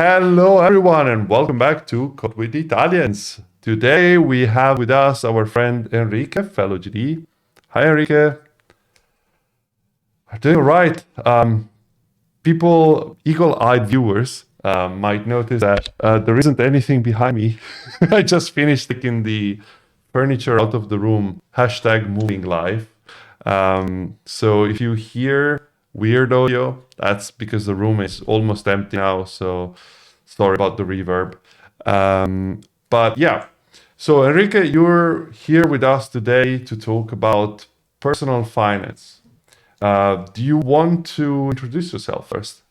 Hello, everyone, and welcome back to Code with Italians. Today we have with us our friend Enrique, fellow GD. Hi, Enrique. I'm doing all right. People, eagle-eyed viewers, might notice that there isn't anything behind me. I just finished taking the furniture out of the room. Hashtag moving live. So if you hear weird audio, that's because the room is almost empty now. So sorry about the reverb. But yeah, so Enrique, you're here with us today to talk about personal finance. Do you want to introduce yourself first?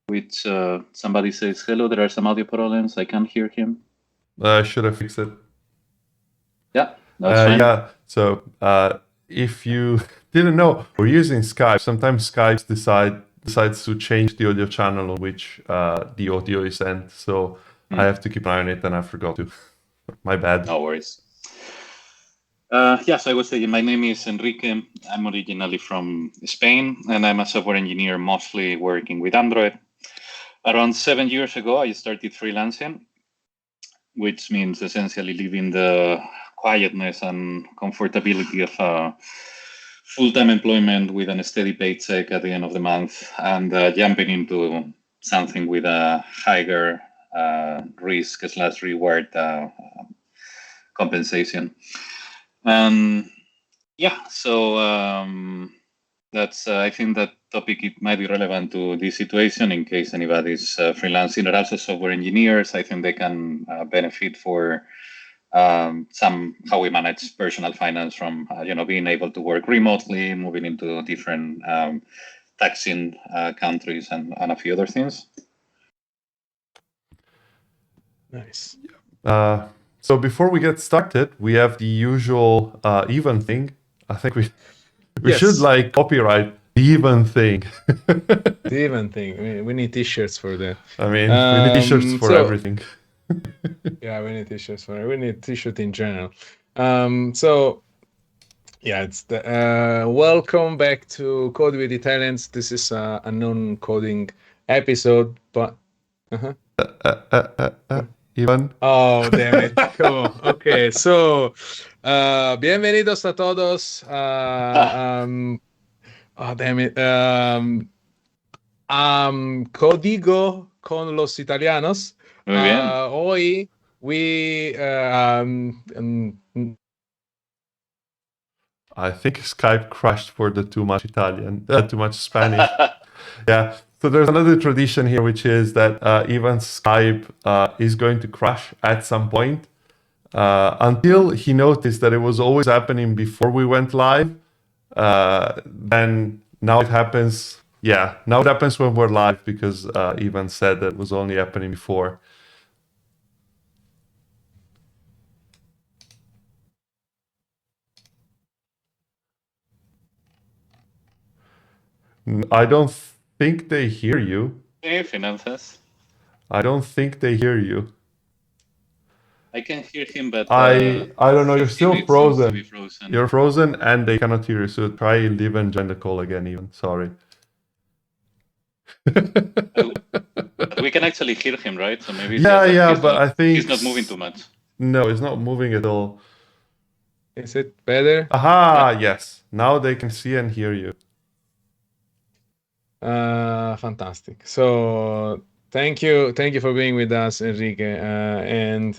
Which somebody says, hello, there are some audio problems. I can't hear him. Should I fix it? Yeah, that's fine. Yeah, so if you didn't know, we're using Skype. Sometimes Skype decides to change the audio channel on which the audio is sent. So I have to keep an eye on it, and I forgot to. My bad. No worries. Yes, I was saying, my name is Enrique. I'm originally from Spain, and I'm a software engineer, mostly working with Android. Around 7 years ago, I started freelancing, which means essentially leaving the quietness and comfortability of full-time employment with a steady paycheck at the end of the month and jumping into something with a higher risk/reward compensation. And yeah, so that's I think that topic it might be relevant to this situation in case anybody's freelancing or also software engineers. I think they can benefit for some how we manage personal finance from being able to work remotely, moving into different taxing countries and a few other things. Nice. So before we get started, we have the usual even thing. I think we Yes. should like copyright the even thing. The even thing. We need t-shirts for that. I mean, we need t-shirts for everything. Yeah, we need t-shirts for it. We need t-shirt in general. So yeah, it's the welcome back to Code with Italians. This is a non-coding episode, but Ivan. Oh, damn it. Come on. Okay, so bienvenidos a todos. Oh, damn it. Código con los italianos. Muy bien. Hoy we I think Skype crashed for the too much too much Spanish. Yeah. So there's another tradition here, which is that even Skype is going to crash at some point until he noticed that it was always happening before we went live. Then now it happens. Yeah, now it happens when we're live because Ivan said that it was only happening before. I don't think they hear you. Hey, finances. I don't think they hear you. I can hear him, but I don't know. You're still it seems to frozen. be frozen. You're frozen, and they cannot hear you. So try leave and join the call again. Even sorry. We can actually hear him, right? So maybe but I think he's not moving too much. No, it's not moving at all. is it better? Aha! Yes. Now they can see and hear you. Fantastic. So thank you for being with us, Enrique. And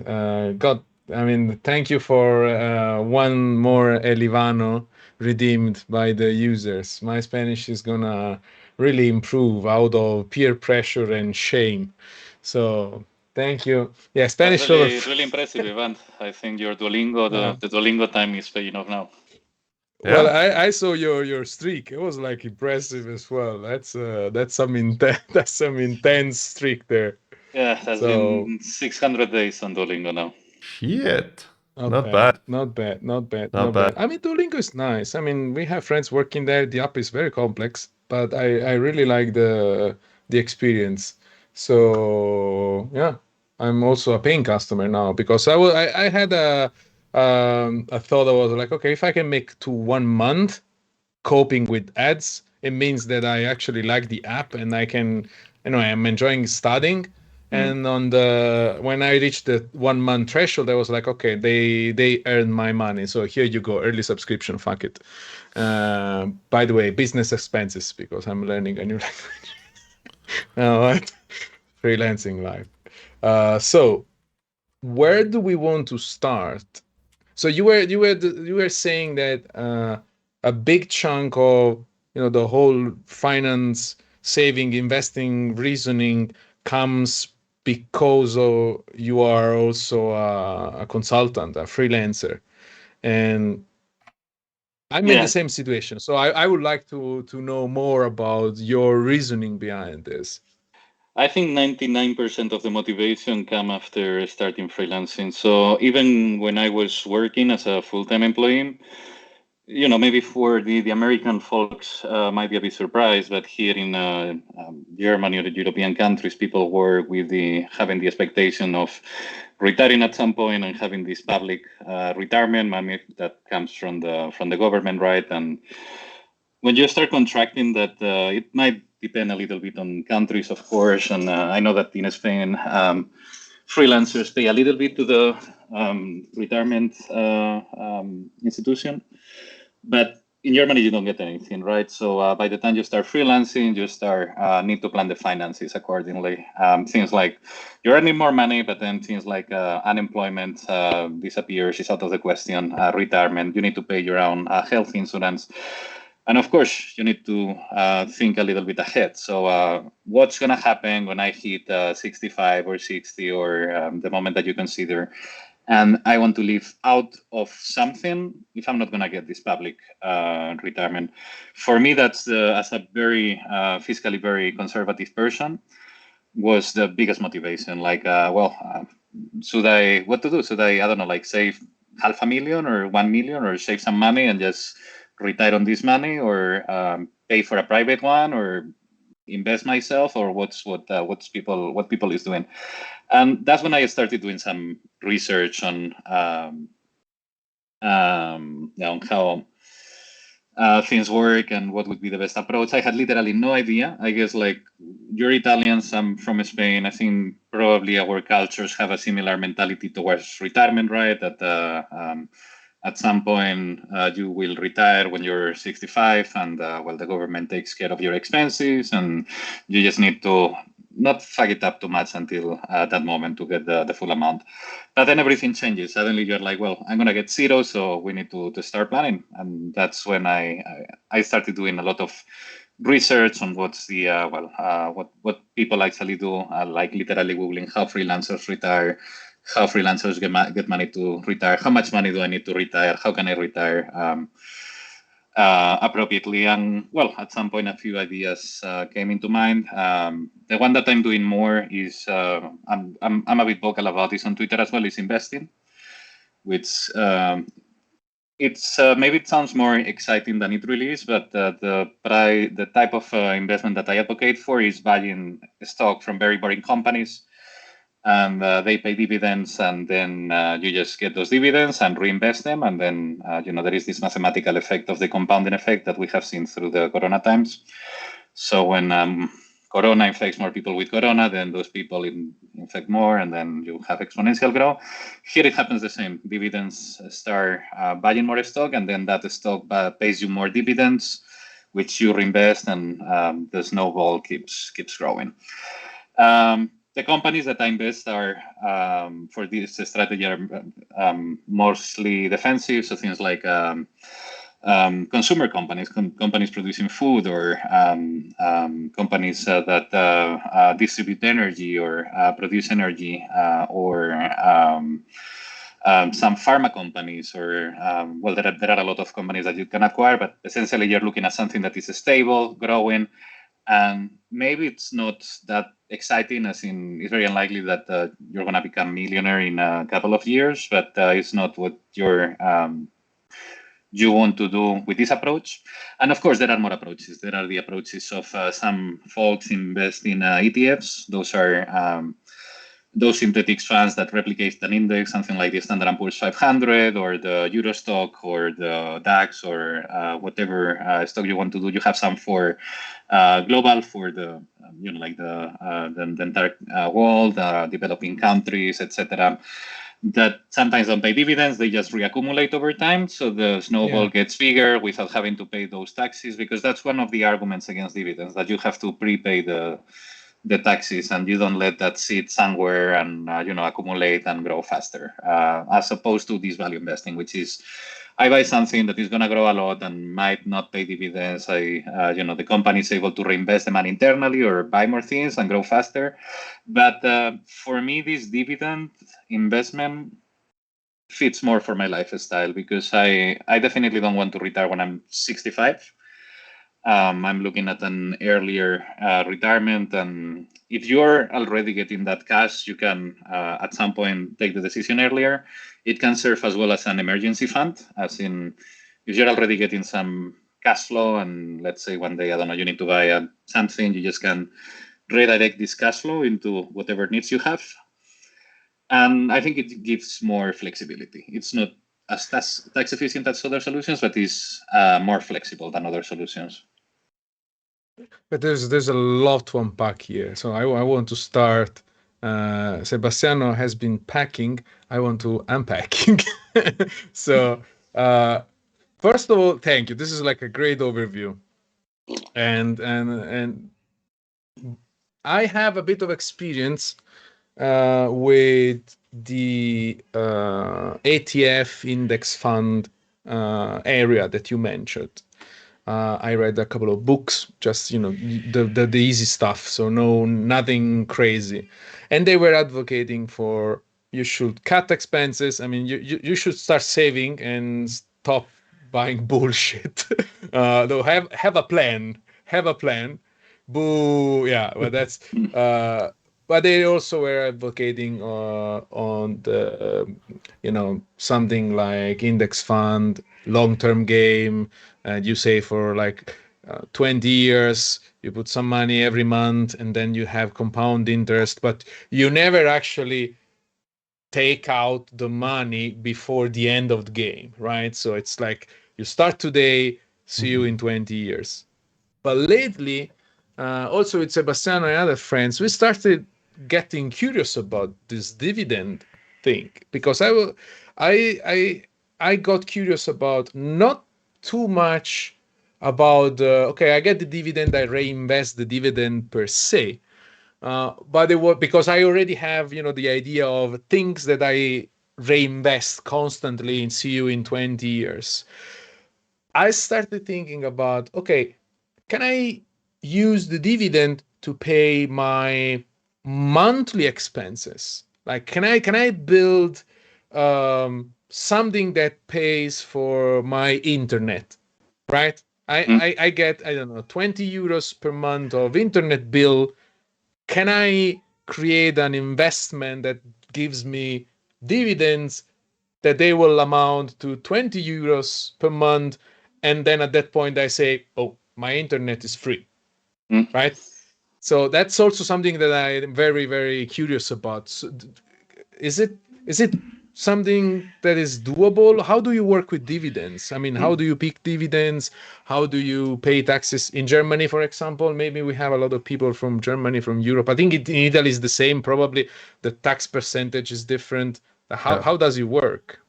thank you for one more Elivano redeemed by the users. My Spanish is gonna really improve out of peer pressure and shame. So thank you. Yeah, Spanish. That's really impressive, Ivan. I think your Duolingo, the Duolingo time is paying off now. Well, Yeah. I saw your streak. It was like impressive as well. That's some intense streak there. Yeah, that's been 600 days on Duolingo now. Shit. Not bad. Not bad. Not bad. I mean, Duolingo is nice. I mean, we have friends working there. The app is very complex, but I really like the experience. So yeah, I'm also a paying customer now because I had a thought. I was like, okay, if I can make to 1 month coping with ads, it means that I actually like the app and I can, I'm enjoying studying. And when I reached the 1 month threshold, I was like, okay, they earn my money, so here you go, early subscription, fuck it. By the way, business expenses because I'm learning a new language. What? Freelancing life. So where do we want to start? So you were saying that a big chunk of the whole finance, saving, investing reasoning comes because of you are also a consultant, a freelancer, and I'm in the same situation. So I would like to know more about your reasoning behind this. I think 99% of the motivation come after starting freelancing. So even when I was working as a full-time employee, maybe for the American folks might be a bit surprised, but here in Germany or the European countries, people work with having the expectation of retiring at some point and having this public retirement money that comes from the government, right? And when you start contracting that, it might depend a little bit on countries, of course. And I know that in Spain, freelancers pay a little bit to the retirement institution. But in Germany, you don't get anything, right? So by the time you start freelancing, you start need to plan the finances accordingly. Things like you're earning more money, but then things like unemployment disappears, is out of the question. Retirement, you need to pay your own health insurance. And of course, you need to think a little bit ahead. So what's going to happen when I hit 65 or 60 or the moment that you consider and I want to live out of something if I'm not going to get this public retirement? For me, that's as a very fiscally very conservative person, was the biggest motivation. Like, what to do? Should I don't know, like save 500,000 or 1 million or save some money and just retire on this money, or pay for a private one, or invest myself, or what people is doing? And that's when I started doing some research on how things work and what would be the best approach. I had literally no idea. I guess like you're Italians, I'm from Spain. I think probably our cultures have a similar mentality towards retirement, right? That at some point you will retire when you're 65, and the government takes care of your expenses, and you just need to not fuck it up too much until that moment to get the full amount. But then everything changes. Suddenly you're like, well, I'm gonna get zero, so we need to start planning. And that's when I started doing a lot of research on what's the what people actually do, like literally googling how freelancers retire, how freelancers get money to retire, how much money do I need to retire, how can I retire appropriately. And at some point a few ideas came into mind. The one that I'm doing more is I'm a bit vocal about this on Twitter as well, is investing, which it's maybe it sounds more exciting than it really is, but the type of investment that I advocate for is buying stock from very boring companies, and they pay dividends, and then you just get those dividends and reinvest them, and then there is this mathematical effect of the compounding effect that we have seen through the Corona times. So when Corona infects more people with Corona, then those people infect more, and then you have exponential growth. Here it happens the same. Dividends start buying more stock, and then that stock pays you more dividends, which you reinvest, and the snowball keeps growing. The companies that I invest are for this strategy are mostly defensive, so things like consumer companies, companies producing food, or companies that distribute energy or produce energy, or some pharma companies, or there are a lot of companies that you can acquire, but essentially you're looking at something that is stable, growing. And maybe it's not that exciting, as in it's very unlikely that you're going to become a millionaire in a couple of years, but it's not what you're you want to do with this approach. And of course, there are more approaches. There are the approaches of some folks invest in ETFs. Those are those synthetics funds that replicate an index, something like the Standard & Poor's 500 or the Eurostock or the DAX or whatever stock you want to do. You have some for global, for the like the entire world, developing countries, etc. That sometimes don't pay dividends, they just reaccumulate over time. So the snowball gets bigger without having to pay those taxes, because that's one of the arguments against dividends, that you have to prepay the taxes and you don't let that sit somewhere and accumulate and grow faster, as opposed to this value investing, which is I buy something that is going to grow a lot and might not pay dividends. The company is able to reinvest the money internally or buy more things and grow faster. But for me, this dividend investment fits more for my lifestyle, because I definitely don't want to retire when I'm 65. I'm looking at an earlier retirement, and if you're already getting that cash, you can at some point take the decision earlier. It can serve as well as an emergency fund, as in if you're already getting some cash flow and let's say one day, I don't know, you need to buy something, you just can redirect this cash flow into whatever needs you have. And I think it gives more flexibility. It's not as tax efficient as other solutions, but is more flexible than other solutions. But there's a lot to unpack here. So I want to start. Sebastiano has been packing. I want to unpacking. So first of all, thank you. This is like a great overview, and I have a bit of experience with the ETF index fund area that you mentioned. I read a couple of books, just the easy stuff, so nothing crazy, and they were advocating for you should cut expenses. I mean, you should start saving and stop buying bullshit. Though have a plan. Boo, yeah. Well, that's. But they also were advocating on the something like index fund, long-term game. And you say for like 20 years, you put some money every month, and then you have compound interest, but you never actually take out the money before the end of the game, right? So it's like you start today, see you in 20 years. But lately, also with Sebastiano and other friends, we started getting curious about this dividend thing, because I got curious about not too much about I get the dividend, I reinvest the dividend per se, but it was because I already have the idea of things that I reinvest constantly and see you in 20 years. I started thinking about, can I use the dividend to pay my monthly expenses? Like, can I build something that pays for my internet, right? I get, I don't know, 20 euros per month of internet bill. Can I create an investment that gives me dividends that they will amount to 20 euros per month? And then at that point I say, oh, my internet is free, right? So that's also something that I'm very, very curious about. So is it something that is doable? How do you work with dividends? I mean, how do you pick dividends? How do you pay taxes in Germany, for example? Maybe we have a lot of people from Germany, from Europe. I think in Italy is the same. Probably the tax percentage is different. How does it work?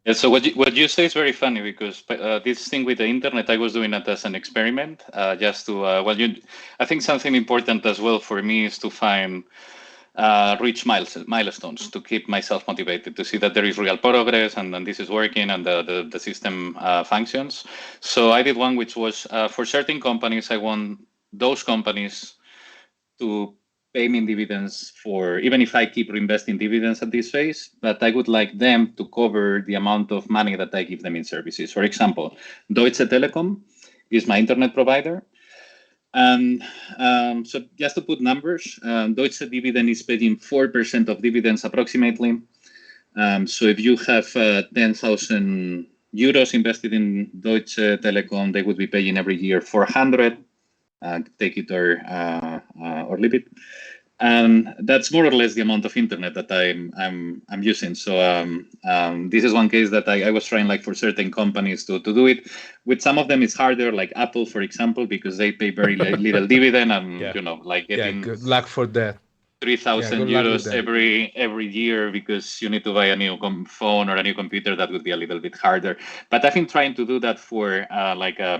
Yeah, so what you say is very funny, because this thing with the internet, I was doing it as an experiment, just to I think something important as well for me is to find reach milestones to keep myself motivated, to see that there is real progress and this is working and the system functions. So I did one which was for certain companies, I want those companies to pay me dividends for, even if I keep reinvesting dividends at this phase, but I would like them to cover the amount of money that I give them in services. For example, Deutsche Telekom is my internet provider. And so just to put numbers, Deutsche dividend is paying 4% of dividends approximately. So if you have 10,000 euros invested in Deutsche Telekom, they would be paying every year 400. Take it or leave it. And that's more or less the amount of internet that I'm using. So this is one case that I was trying, like, for certain companies to do it. With some of them, it's harder, like Apple, for example, because they pay very little dividend, and like getting good luck for that. 3,000 euros every year because you need to buy a new phone or a new computer. That would be a little bit harder. But I've been trying to do that for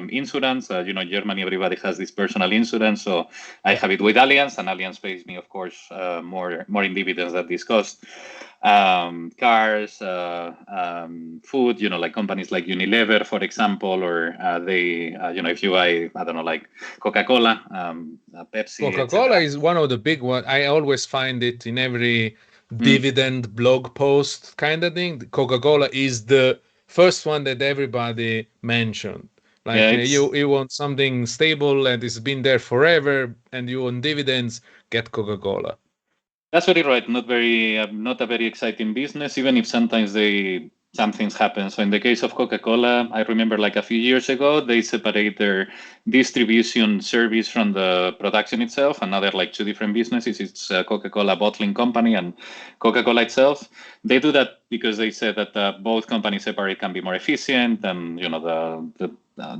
insurance. Germany, everybody has this personal insurance, so I have it with Allianz, and Allianz pays me, of course, more in dividends than this cost. Cars, food, like companies like Unilever, for example, or if you buy, I don't know, like Coca-Cola, Pepsi. Coca-Cola is one of the big ones. I always find it in every dividend blog post kind of thing. Coca-Cola is the first one that everybody mentioned. Like you want something stable and it's been there forever, and you want dividends, get Coca-Cola. That's very right. Not a very exciting business, even if sometimes some things happen. So in the case of Coca-Cola, I remember like a few years ago, they separate their distribution service from the production itself, and now they're like two different businesses. It's Coca-Cola bottling company and Coca-Cola itself. They do that because they said that both companies separate can be more efficient, and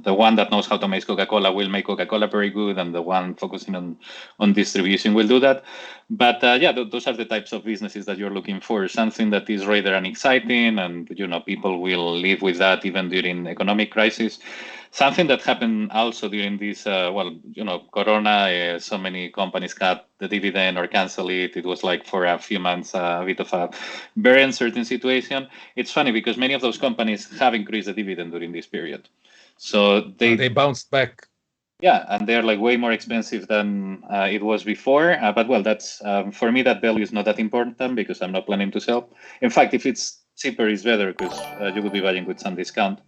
the one that knows how to make Coca-Cola will make Coca-Cola very good, and the one focusing on distribution will do that. But those are the types of businesses that you're looking for. Something that is rather exciting, and people will live with that even during economic crisis. Something that happened also during this, Corona, so many companies cut the dividend or cancel it. It was like for a few months, a bit of a very uncertain situation. It's funny because many of those companies have increased the dividend during this period. So they bounced back. Yeah, and they're like way more expensive than it was before. But that's for me, that value is not that important because I'm not planning to sell. In fact, if it's cheaper, it's better because you would be buying with some discount.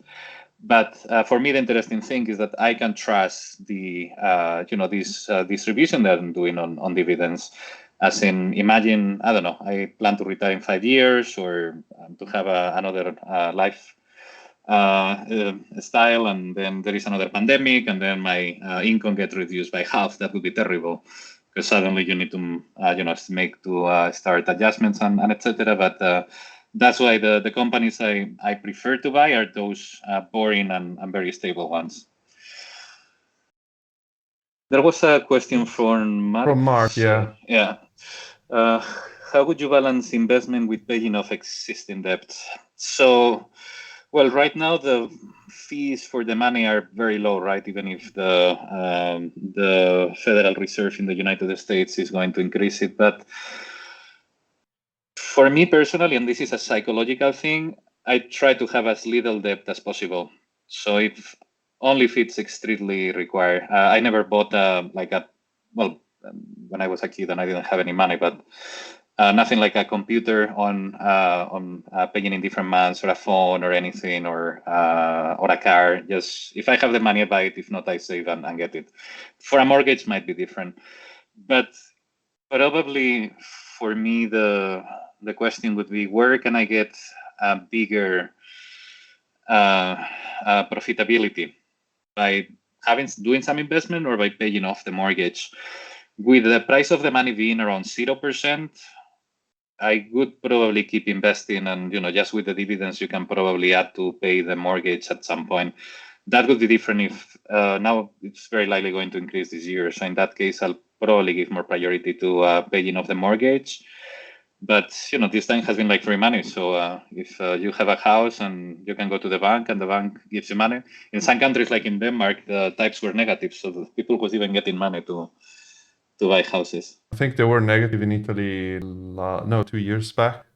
But for me, the interesting thing is that I can trust the this distribution that I'm doing on dividends. As in, imagine, I don't know, I plan to retire in 5 years or to have another life style, and then there is another pandemic, and then my income gets reduced by half. That would be terrible because suddenly you need to start adjustments and etc. But that's why the companies I prefer to buy are those boring and very stable ones. There was a question from Mark. From Mark, yeah. Yeah. How would you balance investment with paying off existing debt? So, well, right now the fees for the money are very low, right? Even if the Federal Reserve in the United States is going to increase it. But for me personally, and this is a psychological thing, I try to have as little debt as possible. So only if it's extremely required. I never bought when I was a kid and I didn't have any money, but nothing like a computer on paying in different months, or a phone or anything, or a car. Just if I have the money, I buy it. If not, I save and get it. For a mortgage, might be different, but probably for me the question would be, where can I get a bigger profitability? By doing some investment or by paying off the mortgage? With the price of the money being around 0%, I would probably keep investing, and just with the dividends you can probably add to pay the mortgage at some point. That would be different if now it's very likely going to increase this year. So in that case, I'll probably give more priority to paying off the mortgage. But this time has been like free money. So if you have a house and you can go to the bank and the bank gives you money. In some countries, like in Denmark, the types were negative, so the people was even getting money to buy houses. I think they were negative in Italy 2 years back.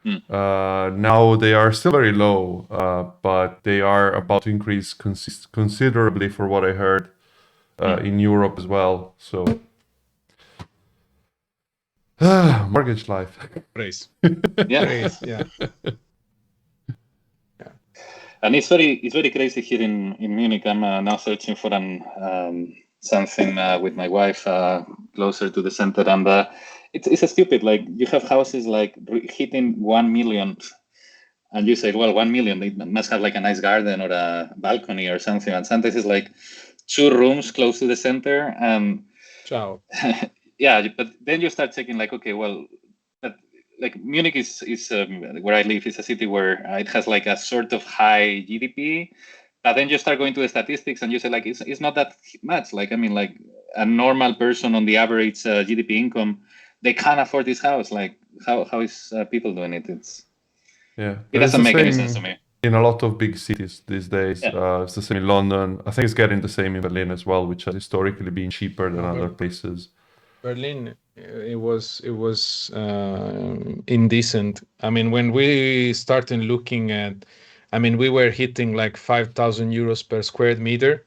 Now they are still very low, but they are about to increase considerably, for what I heard, in Europe as well. So mortgage life. Race. Yeah. Race, yeah. And it's very crazy here in Munich. I'm now searching for something with my wife closer to the center, and it's a stupid, like, you have houses like hitting 1 million and you say, well, 1 million, they must have like a nice garden or a balcony or something. And sometimes it's like 2 rooms close to the center. And Ciao. yeah, but then you start thinking like, okay, well, but like Munich is where I live, is a city where it has like a sort of high GDP. But then you start going to the statistics and you say like, it's not that much. Like, I mean, like a normal person on the average GDP income, they can't afford this house. Like how is people doing it? Yeah, It doesn't make any sense to me. In a lot of big cities these days. Yeah. It's the same in London. I think it's getting the same in Berlin as well, which has historically been cheaper than other places. Berlin, it was indecent. I mean, when we started looking at, I mean, we were hitting like 5,000 euros per square meter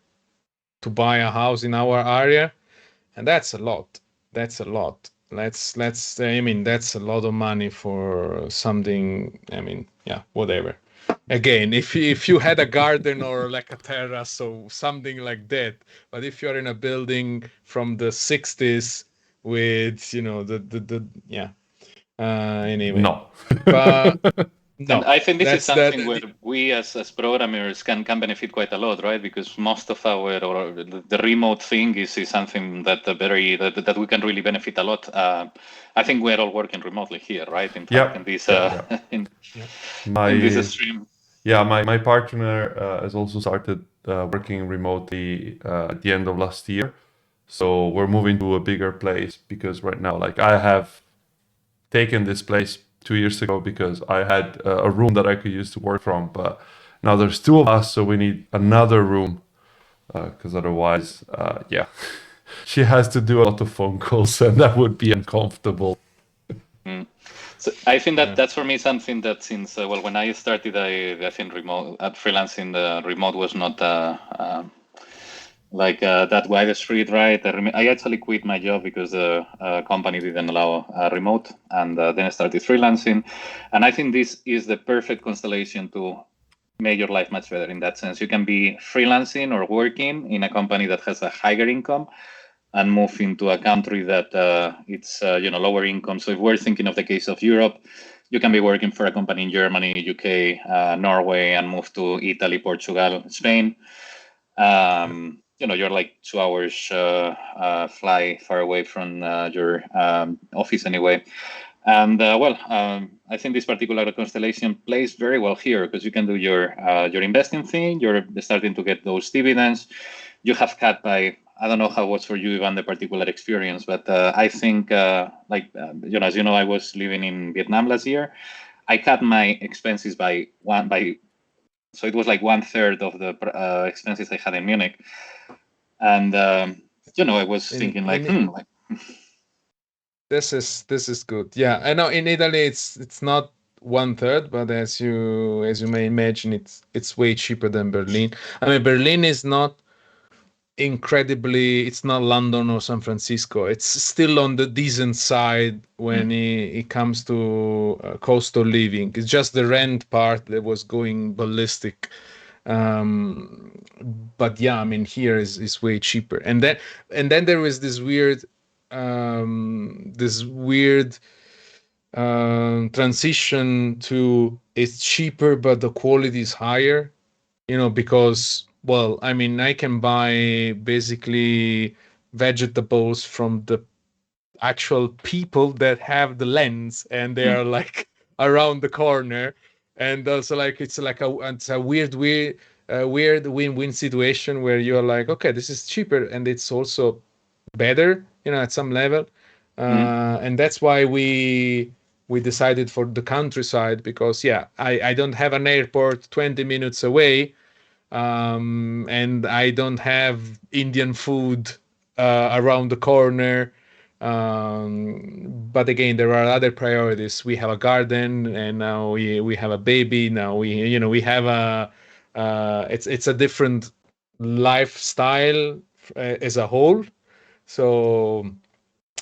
to buy a house in our area, and that's a lot. That's a lot. Let's. I mean, that's a lot of money for something. I mean, yeah, whatever. Again, if you had a garden or like a terrace or something like that, but if you're in a building from the 60s with, you know, the yeah. Anyway. No. But no. And I think this is something where that, we as programmers can benefit quite a lot, right? Because most of our or the remote thing is something that that we can really benefit a lot. I think we're all working remotely here, right? In fact, in this in this stream. Yeah, my partner has also started working remotely at the end of last year. So we're moving to a bigger place because right now, like I have taken this place 2 years ago because I had a room that I could use to work from. But now there's 2 of us, so we need another room because otherwise, yeah, she has to do a lot of phone calls and that would be uncomfortable. So I think that's for me something that since well, when I started, I think freelancing, the remote was not like that widespread, right? I actually quit my job because the company didn't allow remote, and then I started freelancing. And I think this is the perfect constellation to make your life much better in that sense. You can be freelancing or working in a company that has a higher income, and move into a country that it's lower income. So if we're thinking of the case of Europe, you can be working for a company in Germany, UK, Norway, and move to Italy, Portugal, Spain. You're like 2 hours fly far away from your office anyway. And I think this particular constellation plays very well here because you can do your investing thing. You're starting to get those dividends. You have cut by, I don't know how it was for you, Ivan, the particular experience, but I think, as you know, I was living in Vietnam last year. I cut my expenses so it was like 1/3 of the expenses I had in Munich. And, I was thinking this is good. Yeah, I know in Italy it's not 1/3, but as you may imagine, it's way cheaper than Berlin. I mean, Berlin is not incredibly, it's not London or San Francisco. It's still on the decent side when it comes to cost of living. It's just the rent part that was going ballistic. But yeah, I mean, here is way cheaper. And then there is this weird transition to it's cheaper but the quality is higher, because, well, I mean, I can buy basically vegetables from the actual people that have the lands, and they are like around the corner. And also, like, it's a weird win-win situation where you're like, okay, this is cheaper and it's also better, at some level. And that's why we decided for the countryside, because I don't have an airport 20 minutes away, and I don't have Indian food around the corner. But again, there are other priorities. We have a garden, and now we have a baby. Now we have it's a different lifestyle as a whole. So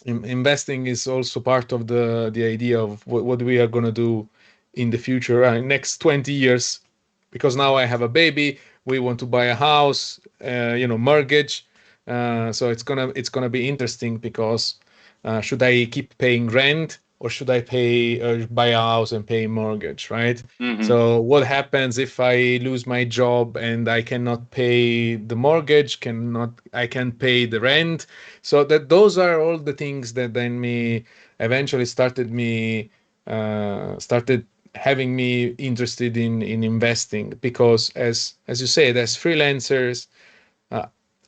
investing is also part of the idea of what we are going to do in the future, next 20 years, because now I have a baby. We want to buy a house, mortgage. So it's gonna be interesting, because should I keep paying rent or should I buy a house and pay mortgage, right? Mhm. So what happens if I lose my job and I cannot pay the mortgage, I can't pay the rent? So that those are all the things that then eventually started having me interested in investing, because as you said, as freelancers,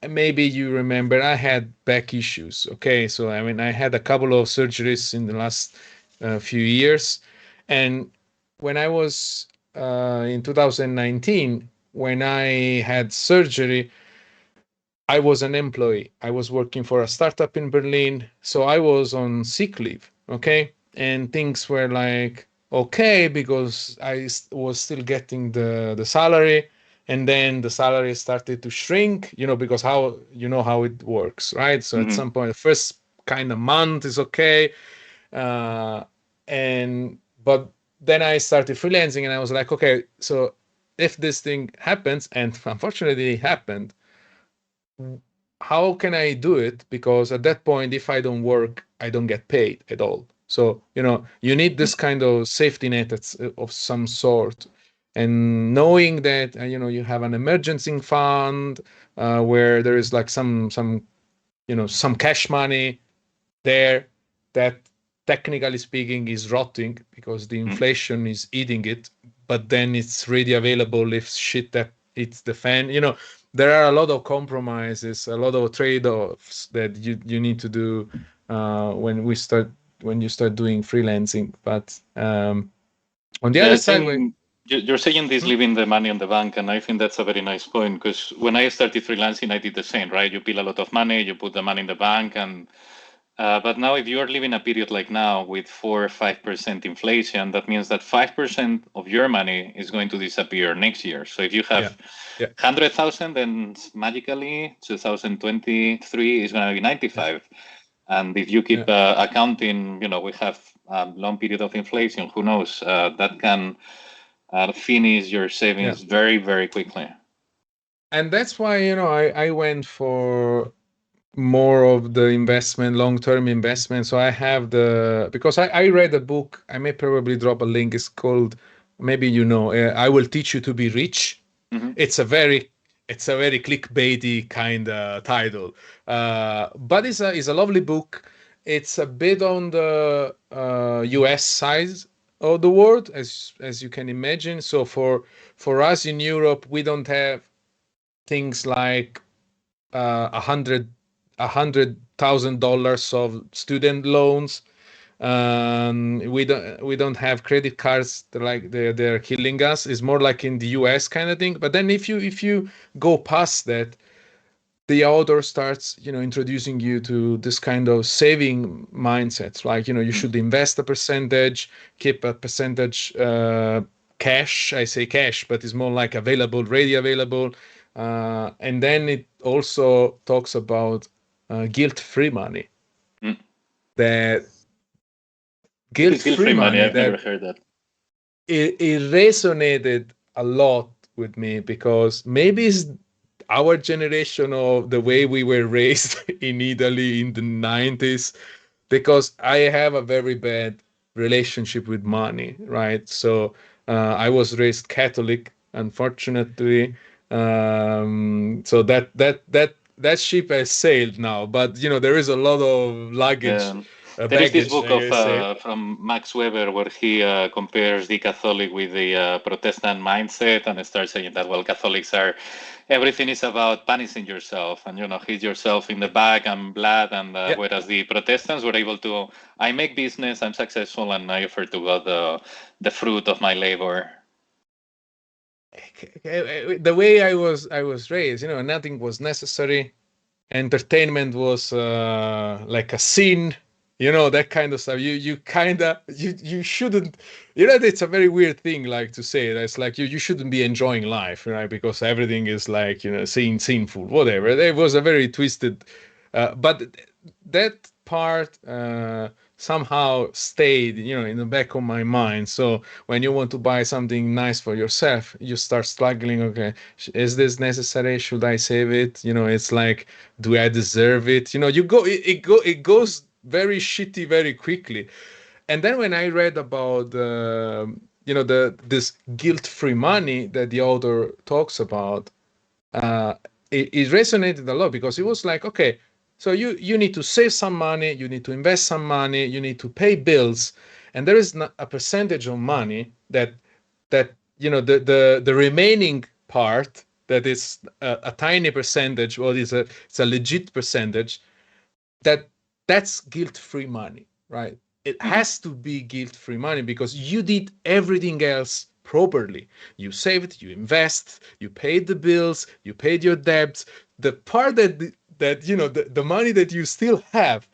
maybe you remember I had back issues. Okay, so I mean I had a couple of surgeries in the last few years, and when I was in 2019, when I had surgery, I was an employee. I was working for a startup in Berlin, so I was on sick leave. Okay, and things were like okay because was still getting the salary, and then the salary started to shrink. Because how it works, right? So at Mhm. some point, the first kind of month is okay, uh, and but then I started freelancing, and I was like, okay, so if this thing happens, and unfortunately it happened, how can I do it? Because at that point, if I don't work, I don't get paid at all. So, you need this kind of safety net of some sort. And knowing that, you have an emergency fund where there is like some cash money there that technically speaking is rotting because the inflation is eating it, but then it's ready available if shit that hits the fan. There are a lot of compromises, a lot of trade-offs that you need to do when you start doing freelancing. But on the Yeah, other I side, think you're saying this leaving the money on the bank, and I think that's a very nice point, because when I started freelancing, I did the same, right? You bill a lot of money, you put the money in the bank, and but now if you are living a period like now with 4 or 5% inflation, that means that 5% of your money is going to disappear next year. So if you have Yeah. 100,000, then magically 2023 is going to be 95. And if you keep accounting, we have a long period of inflation, who knows, that can finish your savings very, very quickly. And that's why I went for more of the long-term investment. So I have because I read a book, I may probably drop a link. It's called, maybe I Will Teach You to Be Rich. Mm-hmm. It's a very clickbaity kind of title, but it's a lovely book. It's a bit on the US side of the world, as you can imagine. So for us in Europe, we don't have things like $100,000 of student loans. We don't have credit cards. They're killing us. It's more like in the US kind of thing. But then if you go past that, the author starts introducing you to this kind of saving mindsets. Like you should invest a percentage, keep a percentage cash. I say cash, but it's more like ready available. And then it also talks about guilt-free money. That guilt-free money, I've never heard that. It resonated a lot with me, because maybe it's our generation of the way we were raised in Italy in the 90s, because I have a very bad relationship with money, right? So I was raised Catholic, unfortunately. So that ship has sailed now, but there is a lot of luggage. Yeah. There is this book from Max Weber where he compares the Catholic with the Protestant mindset, and starts saying that, well, Catholics are, everything is about punishing yourself and, hit yourself in the back and blood. And whereas the Protestants were able to, I make business, I'm successful, and I offer to God the fruit of my labor. The way I was raised, nothing was necessary. Entertainment was like a sin, that kind of stuff. You shouldn't, it's a very weird thing, like, to say that. It's like you shouldn't be enjoying life, right? Because everything is like sinful, whatever. It was a very twisted, but that part somehow stayed in the back of my mind. So when you want to buy something nice for yourself, you start struggling. Okay, is this necessary? Should I save it? It's like, do I deserve it? It goes very shitty very quickly. And then when I read about this guilt-free money that the author talks about, it resonated a lot, because it was like, okay, so you need to save some money, you need to invest some money, you need to pay bills, and there is a percentage of money that the remaining part, that is a tiny percentage, well, it's a legit percentage, that's guilt-free money, right? It has to be guilt-free money, because you did everything else properly. You saved, you invest, you paid the bills, you paid your debts. The part that the money that you still have,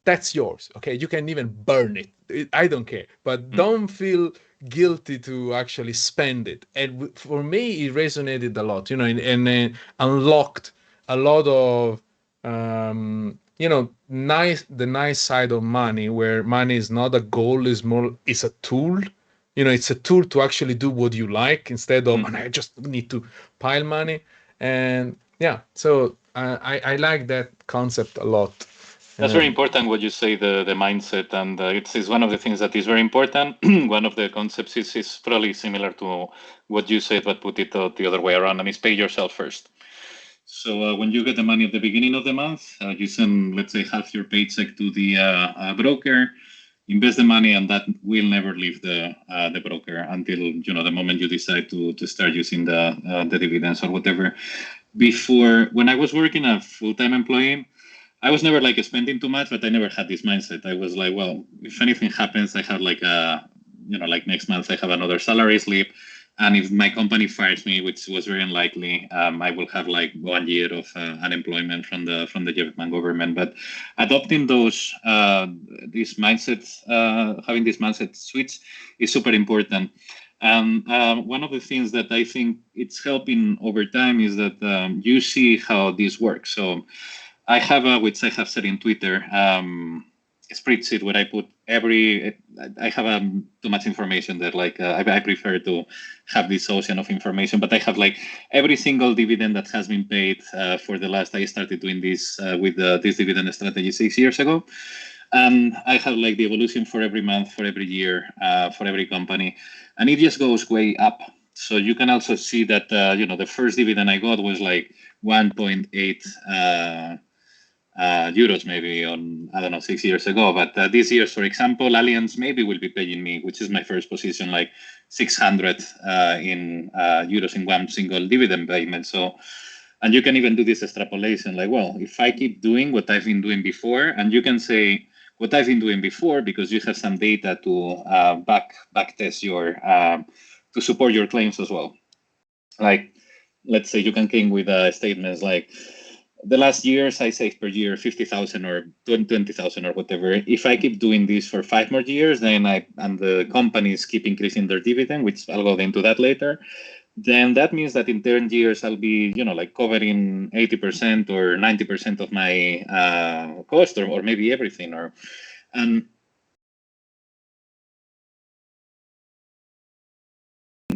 that's yours. Okay, you can even burn it. I don't care, but don't feel guilty to actually spend it. And for me, it resonated a lot, and unlocked a lot of the nice side of money, where money is not a goal, it's a tool. It's a tool to actually do what you like, instead of, and I just need to pile money. And yeah, so I like that concept a lot. That's very important what you say, the mindset, and it's one of the things that is very important. One of the concepts is probably similar to what you said, but put it the other way around, and it's pay yourself first. So when you get the money at the beginning of the month, you send, let's say, half your paycheck to the broker, invest the money, and that will never leave the broker until the moment you decide to start using the dividends or whatever. Before, when I was working a full-time employee, I was never like spending too much, but I never had this mindset. I was like, well, if anything happens, I have like like next month I have another salary slip, and if my company fires me, which was very unlikely, I will have like 1 year of unemployment from the Jetpack government. But adopting these mindsets, having this mindset switch is super important. And one of the things that I think it's helping over time is that you see how this works. So I have which I have said in Twitter, a spreadsheet where I put I have too much information that I prefer to have this ocean of information, but I have like every single dividend that has been paid for the last, I started doing this with this dividend strategy 6 years ago. And I have like the evolution for every month, for every year, for every company, and it just goes way up. So you can also see that, the first dividend I got was like 1.8 euros maybe on, I don't know, 6 years ago. But this year, for example, Allianz maybe will be paying me, which is my first position, like 600 in euros in one single dividend payment. So, and you can even do this extrapolation, like, well, if I keep doing what I've been doing before, and you can say what I've been doing before because you have some data to back test your to support your claims as well. Like, let's say you can came with statements like, the last years I saved per year 50,000 or 20,000 or whatever. If I keep doing this for 5 more years, then and the companies keep increasing their dividend, which I'll go into that later, then that means that in 10 years I'll be, like covering 80% or 90% of my cost, or maybe everything. And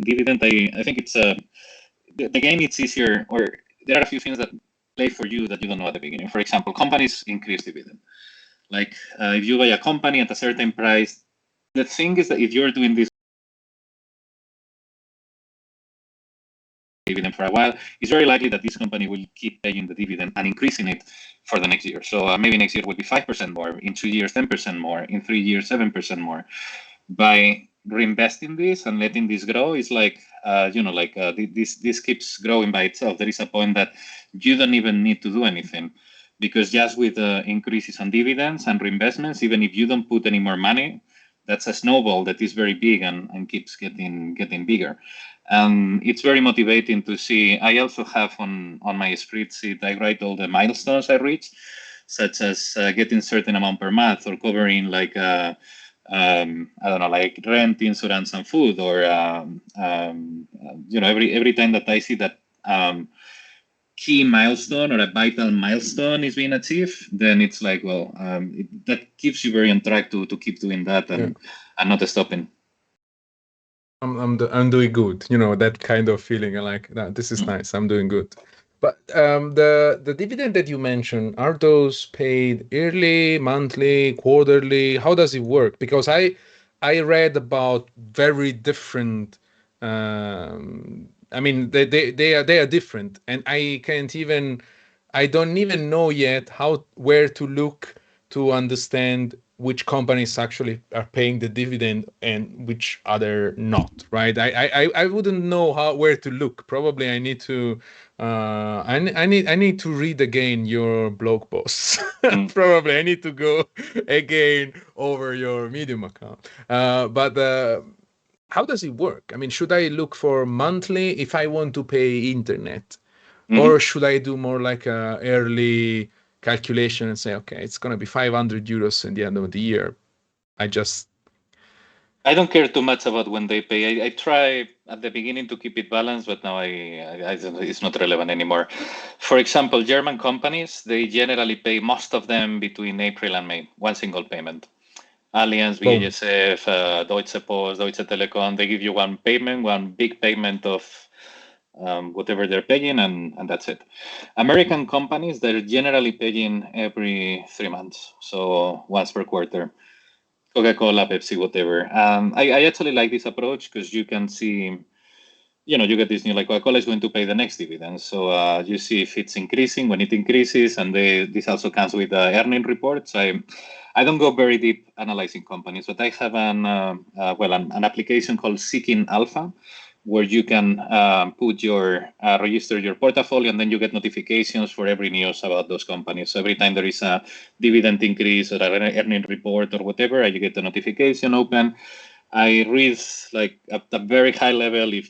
dividend, I think it's the game. It's easier, or there are a few things that play for you that you don't know at the beginning. For example, companies increase dividend. Like if you buy a company at a certain price, the thing is that if you're doing this dividend for a while, it's very likely that this company will keep paying the dividend and increasing it for the next year. So maybe next year will be 5% more, in 2 years 10% more, in 3 years 7% more. By reinvesting this and letting this grow, is like this keeps growing by itself. There is a point that you don't even need to do anything, because just with increases on dividends and reinvestments, even if you don't put any more money, that's a snowball that is very big and keeps getting bigger. And it's very motivating to see. I also have on my spreadsheet, I write all the milestones I reach, such as getting certain amount per month, or covering like I don't know, like rent, insurance, and food, or every time that I see that key milestone or a vital milestone is being achieved, then it's like, well, that keeps you very on track to keep doing that and not stopping. I'm doing good, that kind of feeling. I like that. This is nice. I'm doing good. But the dividend that you mentioned, are those paid yearly, monthly, quarterly? How does it work? Because I read about very different. I mean, they are different, and I don't even know yet where to look to understand which companies actually are paying the dividend and which other not, right? I wouldn't know where to look. Probably I need to I need to read again your blog posts. Probably I need to go again over your Medium account. But how does it work? I mean, should I look for monthly if I want to pay internet? Or should I do more like a early calculation and say, okay, it's going to be 500 euros at the end of the year? I don't care too much about when they pay. I try at the beginning to keep it balanced, but now it's not relevant anymore. For example, German companies, they generally pay most of them between April and May, one single payment. Allianz, BASF, Deutsche Post, Deutsche Telekom, they give you one payment, one big payment of whatever they're paying, and that's it. American companies, they're generally paying every 3 months, so once per quarter. Coca-Cola, Pepsi, whatever. I actually like this approach because you can see, you get this new, like Coca-Cola is going to pay the next dividend. So you see if it's increasing, when it increases, and this also comes with earning reports. I don't go very deep analyzing companies, but I have an application called Seeking Alpha, where you can register your portfolio, and then you get notifications for every news about those companies. So every time there is a dividend increase or an earning report or whatever, you get the notification open. I read like at a very high level if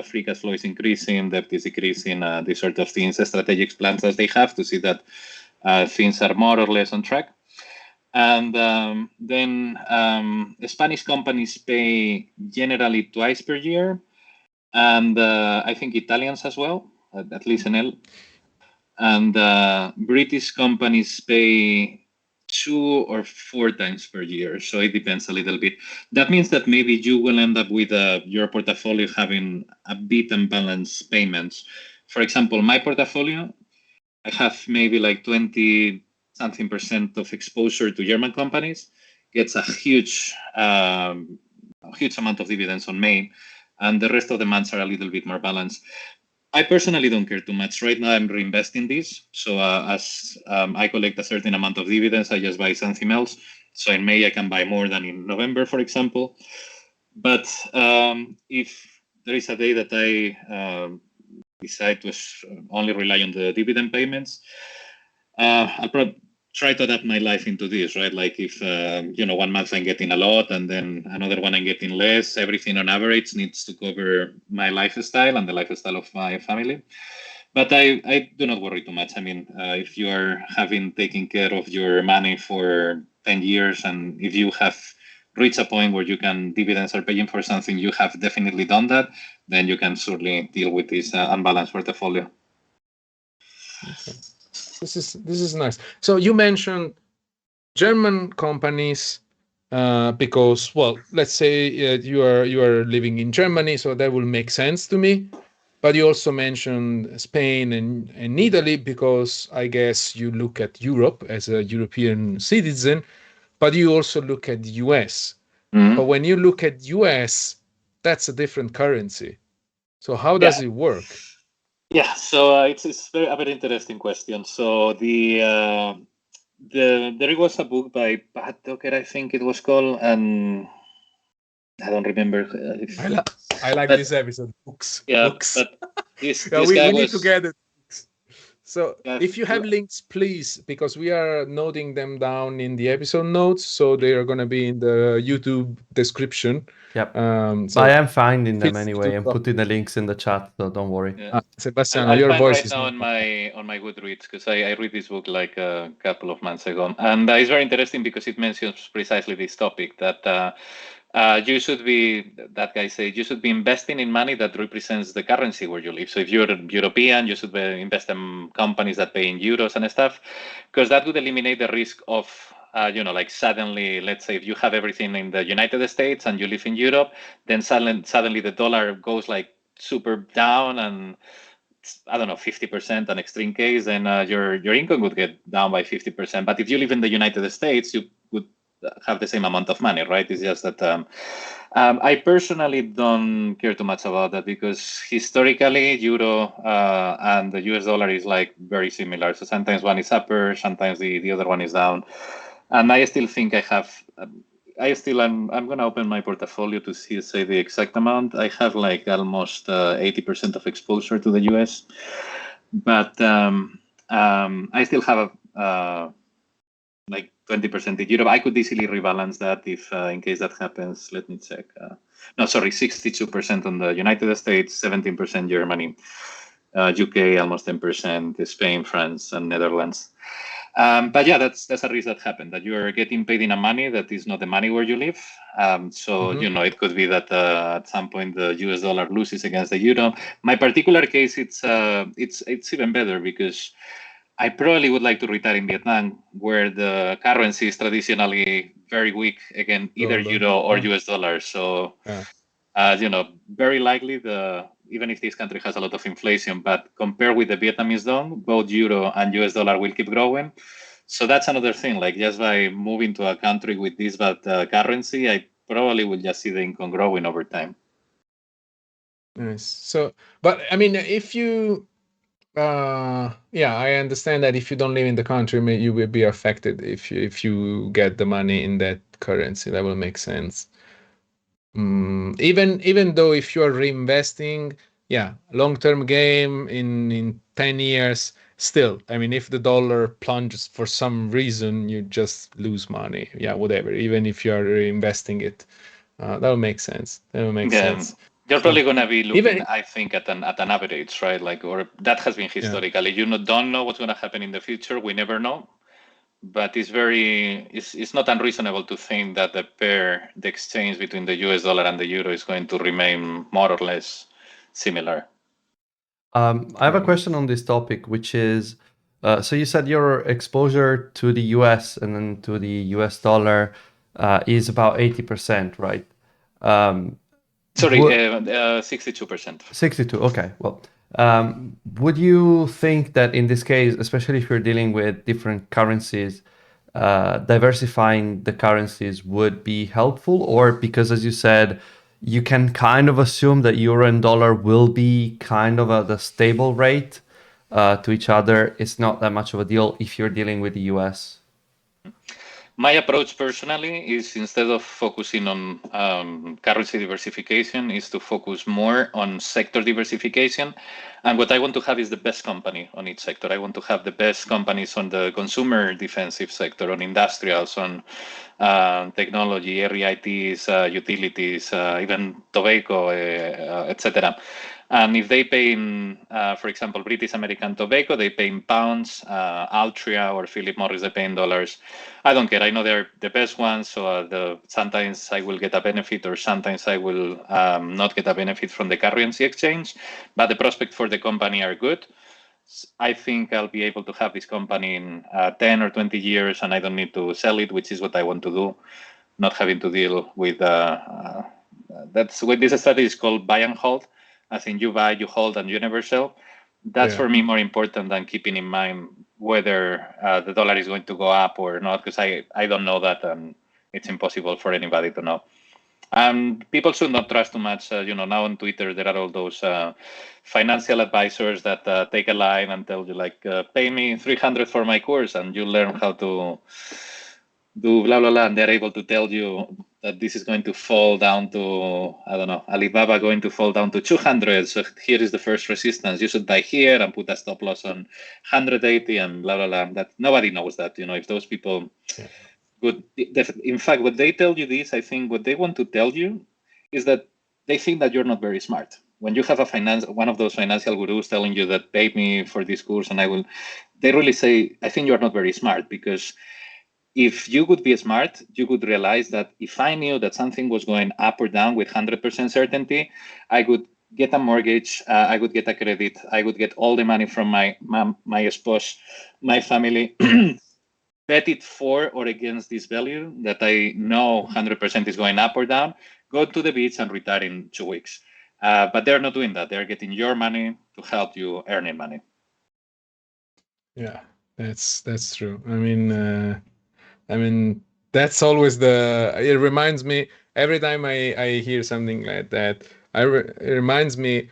free cash flow is increasing, debt is decreasing, these sort of things, strategic plans as they have to see that things are more or less on track. And then Spanish companies pay generally twice per year. And I think Italians as well, at least Enel. And British companies pay 2 or 4 times per year. So it depends a little bit. That means that maybe you will end up with your portfolio having a bit unbalanced payments. For example, my portfolio, I have maybe like 20-something% of exposure to German companies, gets a huge amount of dividends on May, and the rest of the months are a little bit more balanced. I personally don't care too much. Right now, I'm reinvesting this. So as I collect a certain amount of dividends, I just buy something else. So in May, I can buy more than in November, for example. But if there is a day that I decide to only rely on the dividend payments, I'll probably try to adapt my life into this, right? Like if, 1 month I'm getting a lot and then another one I'm getting less, everything on average needs to cover my lifestyle and the lifestyle of my family. But I do not worry too much. I mean, if you are taken care of your money for 10 years and if you have reached a point where you can dividends are paying for something, you have definitely done that, then you can certainly deal with this unbalanced portfolio. Okay. This is nice. So you mentioned German companies because, well, let's say you are living in Germany, so that will make sense to me. But you also mentioned Spain and Italy because I guess you look at Europe as a European citizen, but you also look at the US. Mm-hmm. But when you look at US, that's a different currency. So how does it work? Yeah, so it's a very interesting question. So there was a book by Pat Tucker, I think it was called, and I don't remember. I like this episode. Books. Yeah, books. But this we guy need was... to get it. So if you have links, please, because we are noting them down in the episode notes, so they are going to be in the YouTube description. Yep. So I am finding them anyway and putting the links in the chat, so don't worry. Yeah. Sebastiano, your voice right is now on my Goodreads because I read this book like a couple of months ago, and it's very interesting because it mentions precisely this topic that you should be, that guy said, you should be investing in money that represents the currency where you live. So if you're European, you should invest in companies that pay in euros and stuff, because that would eliminate the risk of like suddenly, let's say if you have everything in the United States and you live in Europe, then suddenly the dollar goes like super down and I don't know, 50%, an extreme case, then your income would get down by 50%. But if you live in the United States, you would have the same amount of money, right? It's just that I personally don't care too much about that because historically, euro and the US dollar is like very similar. So sometimes one is upper, sometimes the other one is down. And I still think I have. I'm going to open my portfolio to say the exact amount. I have like almost 80% of exposure to the US, but I still have like 20% in Europe. I could easily rebalance that if, in case that happens. Let me check. No, sorry, 62% on the United States, 17% Germany, UK almost 10%, Spain, France, and Netherlands. But yeah, that's a risk that happened, that you're getting paid in a money that is not the money where you live. So it could be that at some point the US dollar loses against the euro. My particular case, it's even better because I probably would like to retire in Vietnam, where the currency is traditionally very weak against either euro or US dollar. So, very likely even if this country has a lot of inflation, but compared with the Vietnamese dong, both euro and US dollar will keep growing. So that's another thing. Like just by moving to a country with this bad currency, I probably will just see the income growing over time. Nice. So, but I mean, if you, I understand that if you don't live in the country, you will be affected if you get the money in that currency. That will make sense. Even though if you are reinvesting, long-term game in 10 years, still, I mean, if the dollar plunges for some reason, you just lose money. Whatever. Even if you are reinvesting it, that will make sense. That will make sense. You're probably going to be looking, I think, at an average, right? Like, or that has been historically. You don't know what's going to happen in the future. We never know. But it's not unreasonable to think that the exchange between the US dollar and the euro is going to remain more or less similar. I have a question on this topic, which is, so you said your exposure to the US and then to the US dollar is about 80%, right? Sorry, 62%. 62, okay. Well, would you think that in this case, especially if you're dealing with different currencies, diversifying the currencies would be helpful? Or because, as you said, you can kind of assume that euro and dollar will be kind of at a stable rate to each other, it's not that much of a deal if you're dealing with the US? My approach personally is, instead of focusing on currency diversification, is to focus more on sector diversification. And what I want to have is the best company on each sector. I want to have the best companies on the consumer defensive sector, on industrials, on technology, area ITs, utilities, even tobacco, etc. And if they pay in, for example, British American Tobacco, they pay in pounds, Altria or Philip Morris, they pay in dollars. I don't care. I know they're the best ones. So sometimes I will get a benefit, or sometimes I will not get a benefit from the currency exchange. But the prospects for the company are good. I think I'll be able to have this company in 10 or 20 years, and I don't need to sell it, which is what I want to do. Not having to deal with that's what this strategy is called, buy and hold. I think you buy, you hold, and you never sell. That's for me more important than keeping in mind whether the dollar is going to go up or not, because I don't know that, and it's impossible for anybody to know. And people should not trust too much. Now on Twitter, there are all those financial advisors that take a line and tell you, like, pay me 300 for my course, and you learn how to do blah, blah, blah. And they're able to tell you that this is going to fall down to, I don't know, Alibaba going to fall down to 200. So here is the first resistance. You should buy here and put a stop loss on 180 and blah, blah, blah. That nobody knows that, if those people would, in fact, what they tell you this, I think what they want to tell you is that they think that you're not very smart. When you have one of those financial gurus telling you that pay me for this course and they really say, I think you're not very smart, because if you would be smart, you would realize that if I knew that something was going up or down with 100% certainty, I would get a mortgage, I would get a credit, I would get all the money from my mom, my spouse, my family, bet it for or against this value that I know 100% is going up or down, go to the beach and retire in 2 weeks. But they're not doing that. They're getting your money to help you earning money. Yeah, that's true. I mean, that's always it reminds me every time I hear something like that. It reminds me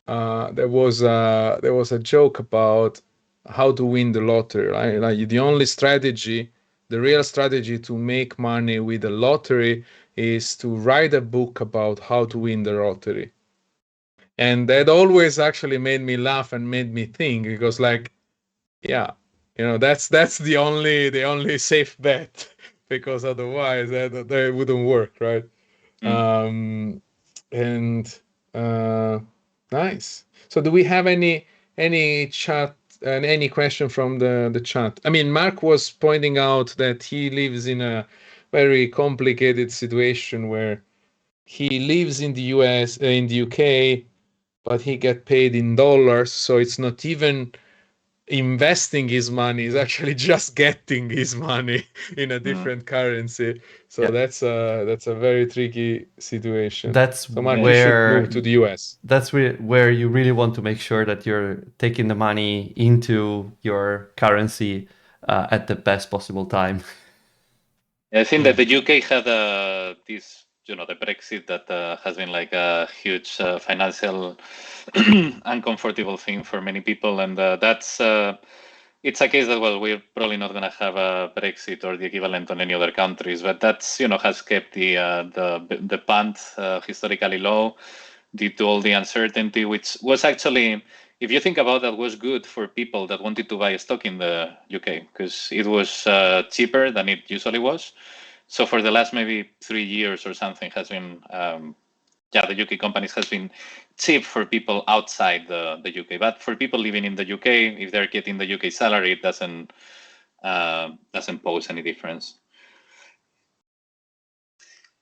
there was a joke about how to win the lottery, right? Like the real strategy to make money with the lottery is to write a book about how to win the lottery. And that always actually made me laugh and made me think, because like, yeah, that's the only safe bet, because otherwise that wouldn't work, right? And nice. So do we have any chat and any question from the chat? I mean, Mark was pointing out that he lives in a very complicated situation where he lives in the US, in the UK, but he get paid in dollars, so it's not even investing his money, is actually just getting his money in a different currency. So that's a very tricky situation. That's so Mark, you should move to the US. That's where you really want to make sure that you're taking the money into your currency at the best possible time. I think that the UK had this, the Brexit that has been like a huge financial uncomfortable thing for many people, and that's it's a case that, well, we're probably not going to have a Brexit or the equivalent on any other countries, but that's has kept the pound historically low due to all the uncertainty, which was actually, if you think about that, was good for people that wanted to buy a stock in the UK, because it was cheaper than it usually was. So for the last maybe 3 years or something has been, the UK companies has been cheap for people outside the UK. But for people living in the UK, if they're getting the UK salary, it doesn't pose any difference.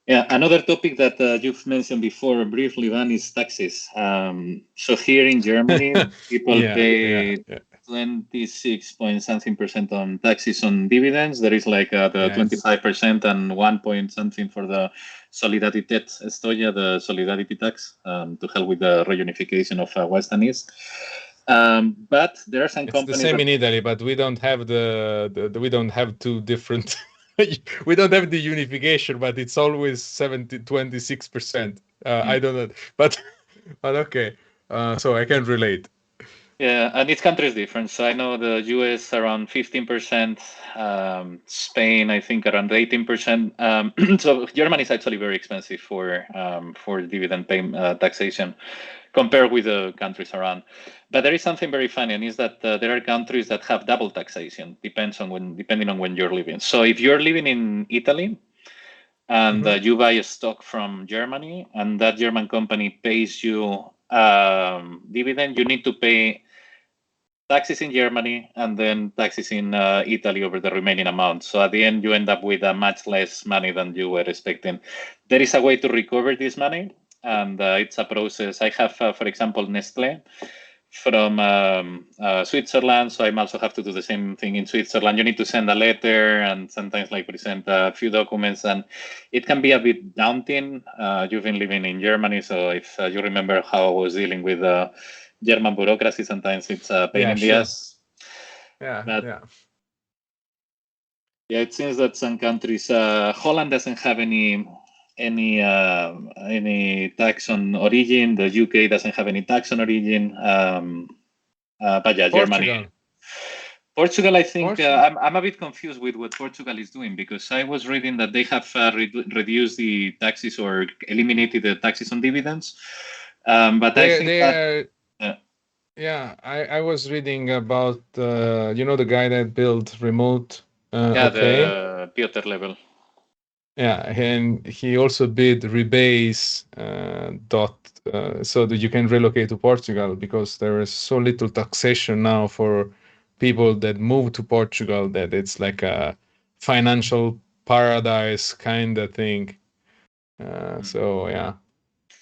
Yeah, another topic that you've mentioned before briefly, Van, is taxes. So here in Germany, people pay 26 point something% on taxes on dividends. There is like the 25% and 1 point something for the Solidarität-Steuer, the solidarity tax, to help with the reunification of West and East. But there are some companies. It's the same in Italy, but we don't have we don't have two different. We don't have the unification, but it's always 26%. I don't know, but okay. So I can relate. Yeah, and each country is different. So I know the US around 15%, Spain I think around 18%. So Germany is actually very expensive for dividend taxation compared with the countries around. But there is something very funny, and is that there are countries that have double taxation, depending on when you're living. So if you're living in Italy and you buy a stock from Germany and that German company pays you dividend, you need to pay taxes in Germany and then taxes in Italy over the remaining amount. So at the end, you end up with much less money than you were expecting. There is a way to recover this money, and it's a process. I have, for example, Nestle from Switzerland, so I also have to do the same thing in Switzerland. You need to send a letter and sometimes like present a few documents, and it can be a bit daunting. You've been living in Germany, so if you remember how I was dealing with German bureaucracy, sometimes it's a pain in the ass. Yeah, it seems that some countries, Holland doesn't have any tax on origin. The UK doesn't have any tax on origin. But yeah, Germany. Portugal, I think I'm a bit confused with what Portugal is doing, because I was reading that they have reduced the taxes or eliminated the taxes on dividends. But I think I was reading about the guy that built remote. The Piotr level. Yeah, and he also did rebase so that you can relocate to Portugal, because there is so little taxation now for people that move to Portugal that it's like a financial paradise kind of thing. So yeah.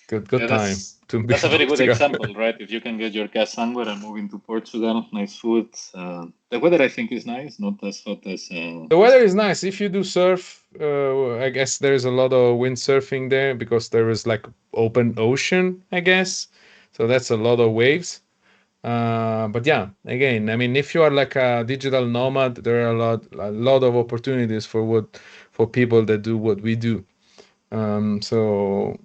Good Yeah, time to be that's a very good Portugal. example, right? If you can get your gas somewhere and move into Portugal, nice food. The weather, I think, is nice, not as hot as. The weather is nice. If you do surf, I guess there is a lot of windsurfing there because there is like open ocean, I guess. So that's a lot of waves. But yeah, again, I mean, if you are like a digital nomad, there are a lot of opportunities for people that do what we do. So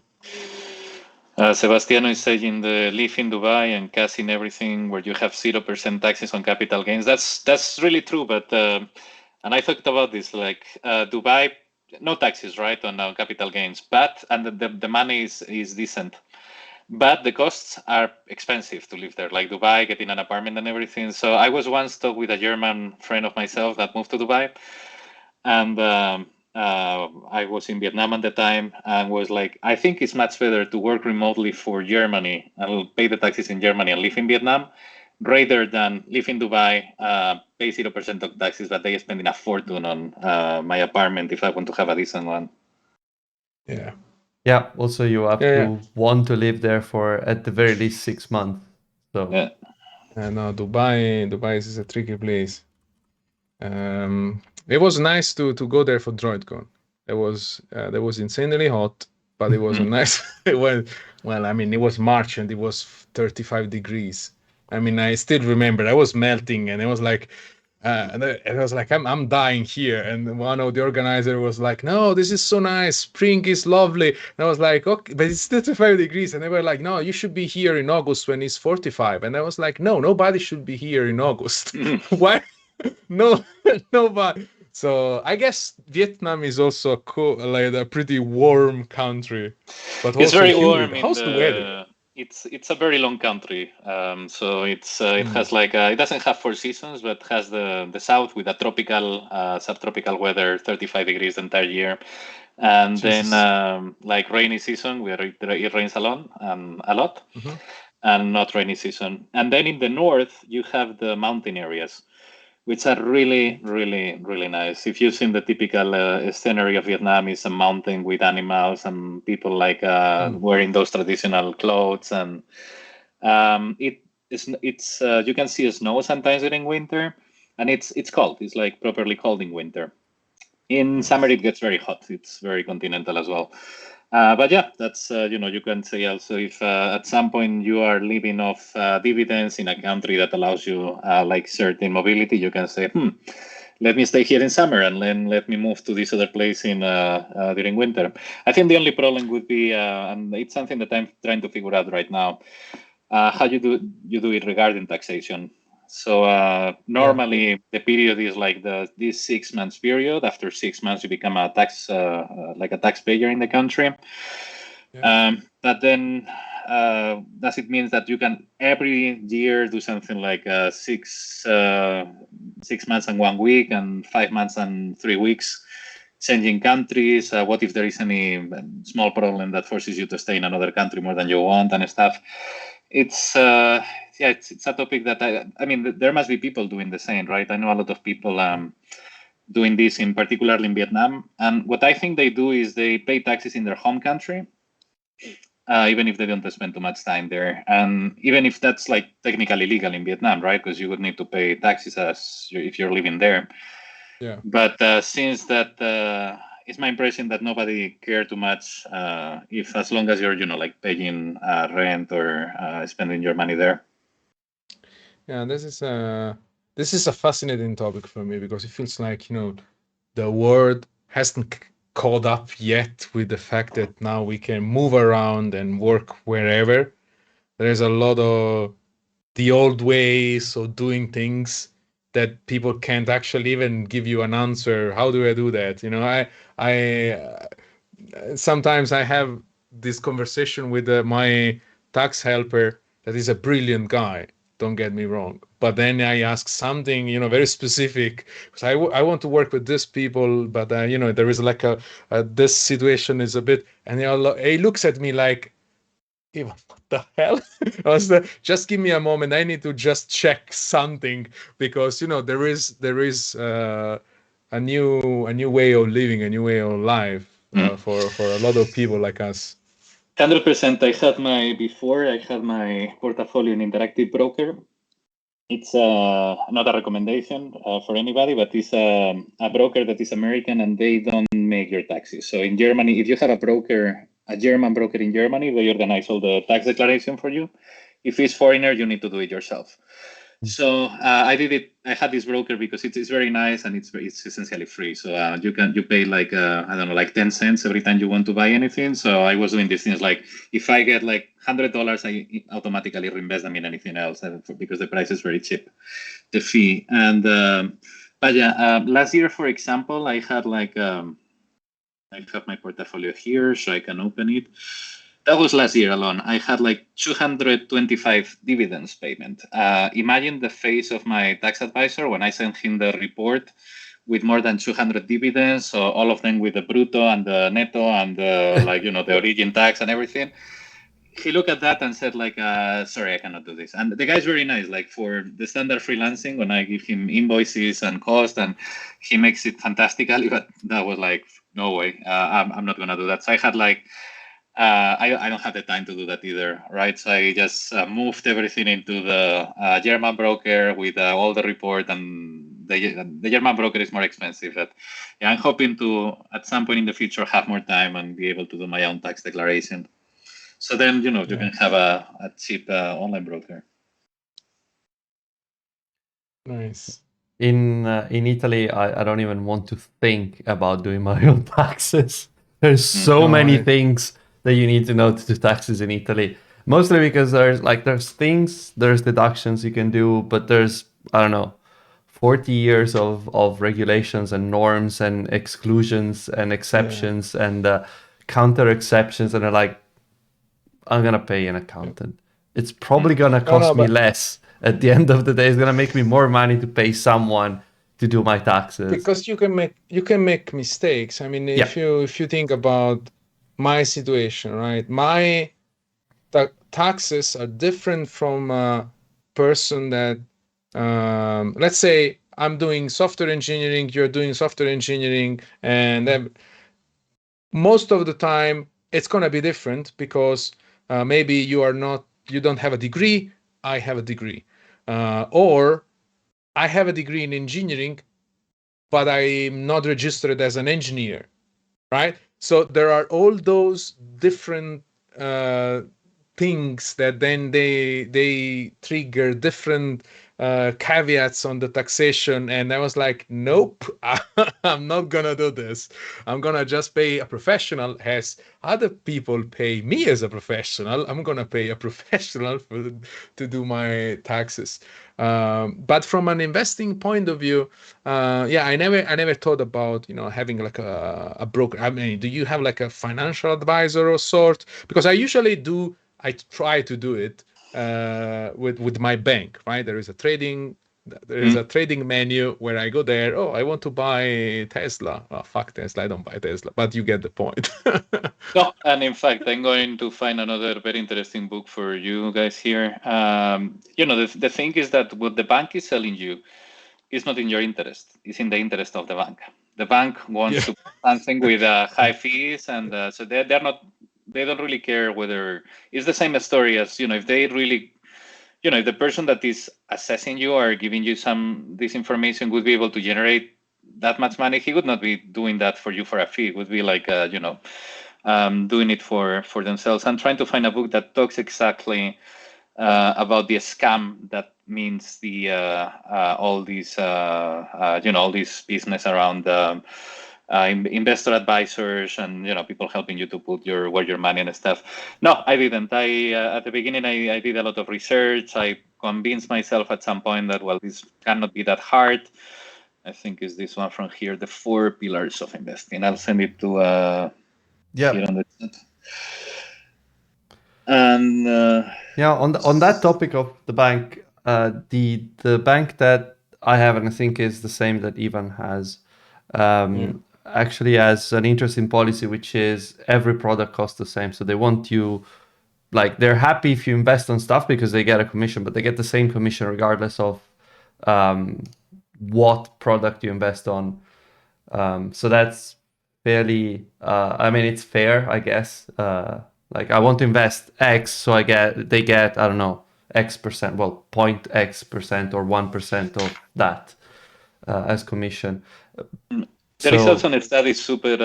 Sebastiano is saying the live in Dubai and cash in everything where you have 0% taxes on capital gains. That's really true. But and I thought about this, like Dubai, no taxes, right, on capital gains, but and the money is decent, but the costs are expensive to live there. Like Dubai, getting an apartment and everything. So I was once talking with a German friend of myself that moved to Dubai, and I was in Vietnam at the time and was like, I think it's much better to work remotely for Germany and pay the taxes in Germany and live in Vietnam rather than live in Dubai, pay 0% of taxes, but they spending a fortune on my apartment if I want to have a decent one. yeah. Yeah, also you have to want to live there for at the very least 6 months. So Yeah. No, Dubai is a tricky place. It was nice to go there for DroidCon. It was insanely hot, but it was a nice. Well, I mean, it was March and it was 35 degrees. I mean, I still remember I was melting, and it was like, and I was like, I'm dying here. And one of the organizer was like, "No, this is so nice. Spring is lovely." And I was like, "Okay, but it's 35 degrees." And they were like, "No, you should be here in August when it's 45." And I was like, "No, nobody should be here in August. Why?" No, nobody. So I guess Vietnam is also like a pretty warm country, but It's also very humid. warm. How's the weather? It's a very long country. So it has like it doesn't have 4 seasons, but has the south with a tropical, subtropical weather, 35 degrees the entire year, and Jesus. then like rainy season where it rains a lot, and not rainy season. And then in the north you have the mountain areas, which are really, really, really nice. If you've seen the typical scenery of Vietnam, is a mountain with animals and people like wearing those traditional clothes, and it's you can see snow sometimes during winter, and it's cold. It's like properly cold in winter. In summer it gets very hot. It's very continental as well. But yeah, that's you can say also if at some point you are living off dividends in a country that allows you like certain mobility, you can say, let me stay here in summer and then let me move to this other place in during winter. I think the only problem would be, and it's something that I'm trying to figure out right now, how you do it regarding taxation. So normally the period is like this 6 months period. After 6 months, you become a like a taxpayer in the country. But then does it mean that you can every year do something like 6 months and 1 week and 5 months and 3 weeks, changing countries? What if there is any small problem that forces you to stay in another country more than you want and stuff? It's it's a topic that I mean, there must be people doing the same, right? I know a lot of people doing this, in particularly in Vietnam. And what I think they do is they pay taxes in their home country, even if they don't spend too much time there. And even if that's like technically legal in Vietnam, right? Because you would need to pay taxes if you're living there. Yeah. But since that. It's my impression that nobody cared too much if as long as you're like paying rent or spending your money there. Yeah, this is a fascinating topic for me because it feels like the world hasn't caught up yet with the fact that now we can move around and work wherever. There's a lot of the old ways of doing things that people can't actually even give you an answer. How do I do that? I sometimes I have this conversation with my tax helper that is a brilliant guy. Don't get me wrong. But then I ask something, very specific because I want to work with these people, but there is like this situation is a bit, and he looks at me like, what the hell? I was just give me a moment. I need to just check something because there is a new way of living, a new way of life for a lot of people like us. 100%. I had my portfolio in Interactive Broker. It's not a recommendation for anybody, but it's a broker that is American, and they don't make your taxes. So in Germany, if you have a German broker in Germany, they organize all the tax declaration for you. If it's foreigner, you need to do it yourself. So I did it. I had this broker because it's very nice, and it's essentially free. So you pay like I don't know, like 10 cents every time you want to buy anything. So I was doing these things like if I get like $100, I automatically reinvest them in anything else because the price is very cheap, the fee. And but yeah, last year, for example, I had like I have my portfolio here, so I can open it. That was last year alone. I had like 225 dividends payment. Imagine the face of my tax advisor when I sent him the report with more than 200 dividends, so all of them with the brutto and the netto and the the origin tax and everything. He looked at that and said like, sorry, I cannot do this. And the guy's very nice. Like for the standard freelancing, when I give him invoices and cost, and he makes it fantastically, but that was like, no way, I'm not gonna do that. So I had like, I don't have the time to do that either, right? So I just moved everything into the German broker with all the report, and the German broker is more expensive. But yeah, I'm hoping to at some point in the future have more time and be able to do my own tax declaration. So then you can have a cheap online broker. Nice. In Italy, I don't even want to think about doing my own taxes. There's so many things that you need to know to do taxes in Italy. Mostly because there's deductions you can do, but there's, I don't know, 40 years of regulations and norms and exclusions and exceptions and counter exceptions, and they're like, I'm gonna pay an accountant. It's probably gonna cost me less. At the end of the day, it's gonna make me more money to pay someone to do my taxes. Because you can make mistakes. I mean, if you think about my situation, right? My taxes are different from a person that, let's say, I'm doing software engineering, you're doing software engineering, and then most of the time it's gonna be different because maybe you don't have a degree, I have a degree, or I have a degree in engineering, but I'm not registered as an engineer, right? So there are all those different things that then they trigger different caveats on the taxation, and I was like, nope, I'm not gonna do this. I'm gonna just pay a professional as other people pay me as a professional. I'm gonna pay a professional to do my taxes. But from an investing point of view, I never thought about having like a broker. I mean, do you have like a financial advisor or sort? Because I try to do it with my bank, right? There is a trading menu where I go there. Oh, I want to buy Tesla. Oh, fuck Tesla, I don't buy Tesla, but you get the point. No, and in fact, I'm going to find another very interesting book for you guys here. The thing is that what the bank is selling you is not in your interest. It's in the interest of the bank. The bank wants to put something with high fees, and so they don't really care whether it's the same story as if they really, if the person that is assessing you or giving you this information would be able to generate that much money, he would not be doing that for you for a fee. It would be like doing it for themselves. I'm trying to find a book that talks exactly about the scam that means the all these all this business around investor advisors and people helping you to put where your money and stuff. No, I didn't. At the beginning I did a lot of research. I convinced myself at some point that this cannot be that hard. I think is this one from here, the 4 pillars of investing. I'll send it to here on the chat. And on that topic of the bank, the bank that I have, and I think is the same that Ivan has, actually has an interesting policy, which is every product costs the same. So they want you, like, they're happy if you invest on stuff because they get a commission, but they get the same commission regardless of what product you invest on. So that's fairly, it's fair, I guess. Like I want to invest X, so they get I don't know X percent, well, point X percent or 1% of that as commission. There is also a study super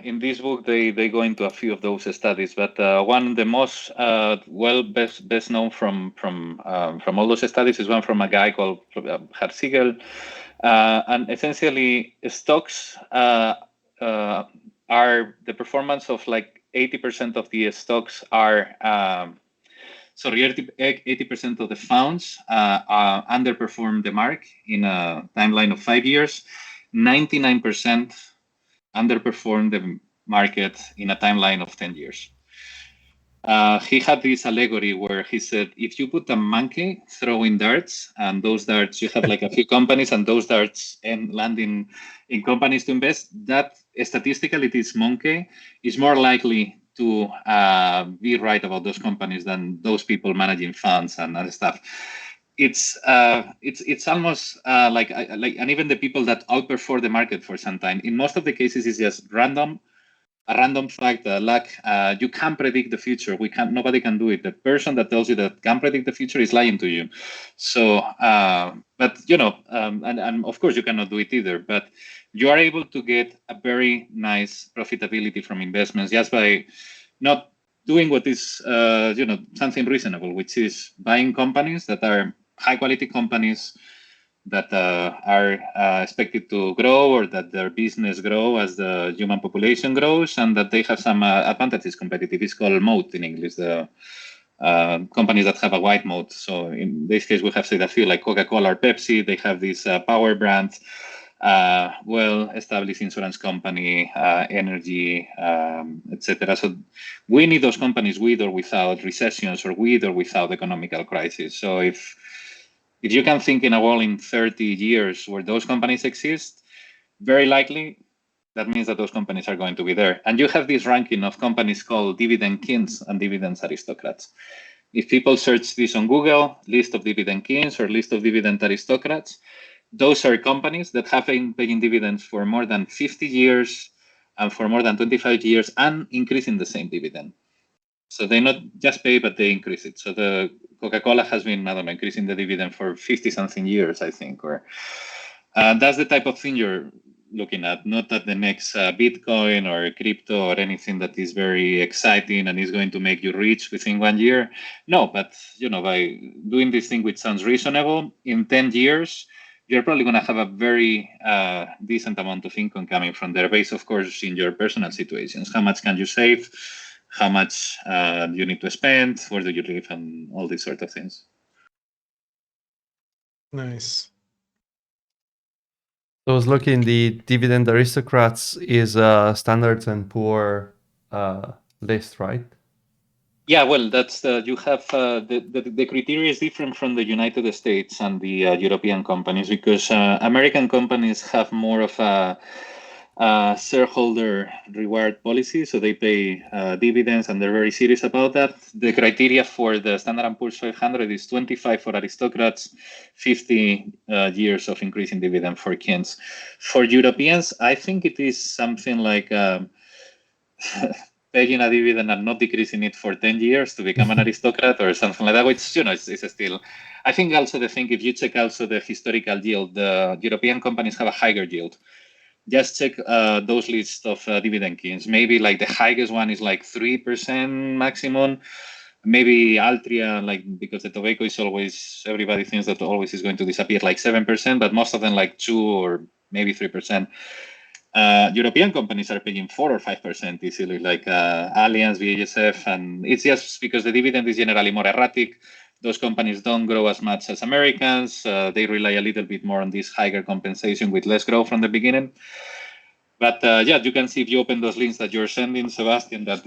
in this book. They go into a few of those studies, but one the most best known from all those studies is one from a guy called Hartzigel, and essentially stocks are the performance of like 80% of the stocks are. Sorry, 80% of the funds underperform the mark in a timeline of 5 years. 99% underperform the market in a timeline of 10 years. He had this allegory where he said, if you put a monkey throwing darts, and those darts, you have like a few companies, and those darts land in companies to invest, that statistically this monkey is more likely to be right about those companies than those people managing funds and other stuff. It's almost like and even the people that outperform the market for some time, in most of the cases, it's just a random fact, luck. You can't predict the future. Nobody can do it. The person that tells you that can predict the future is lying to you. So, but and of course you cannot do it either. But you are able to get a very nice profitability from investments just by not doing what is something reasonable, which is buying companies that are high quality companies that are expected to grow, or that their business grow as the human population grows, and that they have some advantages competitive. It's called moat in English, the companies that have a wide moat. So in this case, we have said a few like Coca-Cola or Pepsi. They have these power brands, well-established insurance company, energy, etc. So we need those companies with or without recessions, or with or without economical crisis. So if you can think in a world in 30 years where those companies exist, very likely that means that those companies are going to be there. And you have this ranking of companies called Dividend Kings and Dividend Aristocrats. If people search this on Google, list of Dividend Kings or list of Dividend Aristocrats, those are companies that have been paying dividends for more than 50 years and for more than 25 years and increasing the same dividend. So they not just pay, but they increase it. So the Coca-Cola has been, I don't know, increasing the dividend for 50-something years, I think. Or that's the type of thing you're looking at, not at the next Bitcoin or crypto or anything that is very exciting and is going to make you rich within 1 year. No, but by doing this thing which sounds reasonable, in 10 years, you're probably going to have a very decent amount of income coming from there, based, of course, in your personal situations. How much can you save? How much you need to spend? Where do you live? And all these sort of things. Nice. So I was looking, the Dividend Aristocrats is a Standard & Poor list, right? Yeah, well, that's you have the criteria is different from the United States and the European companies, because American companies have more of a shareholder reward policy, so they pay dividends and they're very serious about that. The criteria for the Standard & Poor's 500 is 25 for aristocrats, 50 years of increasing dividend for kings. For Europeans, I think it is something like paying a dividend and not decreasing it for 10 years to become an aristocrat or something like that, which, is still, I think also the thing, if you check also the historical yield, the European companies have a higher yield. Just check those lists of dividend kings. Maybe like the highest one is like 3% maximum. Maybe Altria, like, because the tobacco is always, everybody thinks that always is going to disappear, like 7%, but most of them like 2 or maybe 3%. European companies are paying 4 or 5% easily, like Allianz, BASF, and it's just because the dividend is generally more erratic. Those companies don't grow as much as Americans. They rely a little bit more on this higher compensation with less growth from the beginning. But yeah, you can see if you open those links that you're sending, Sebastian, that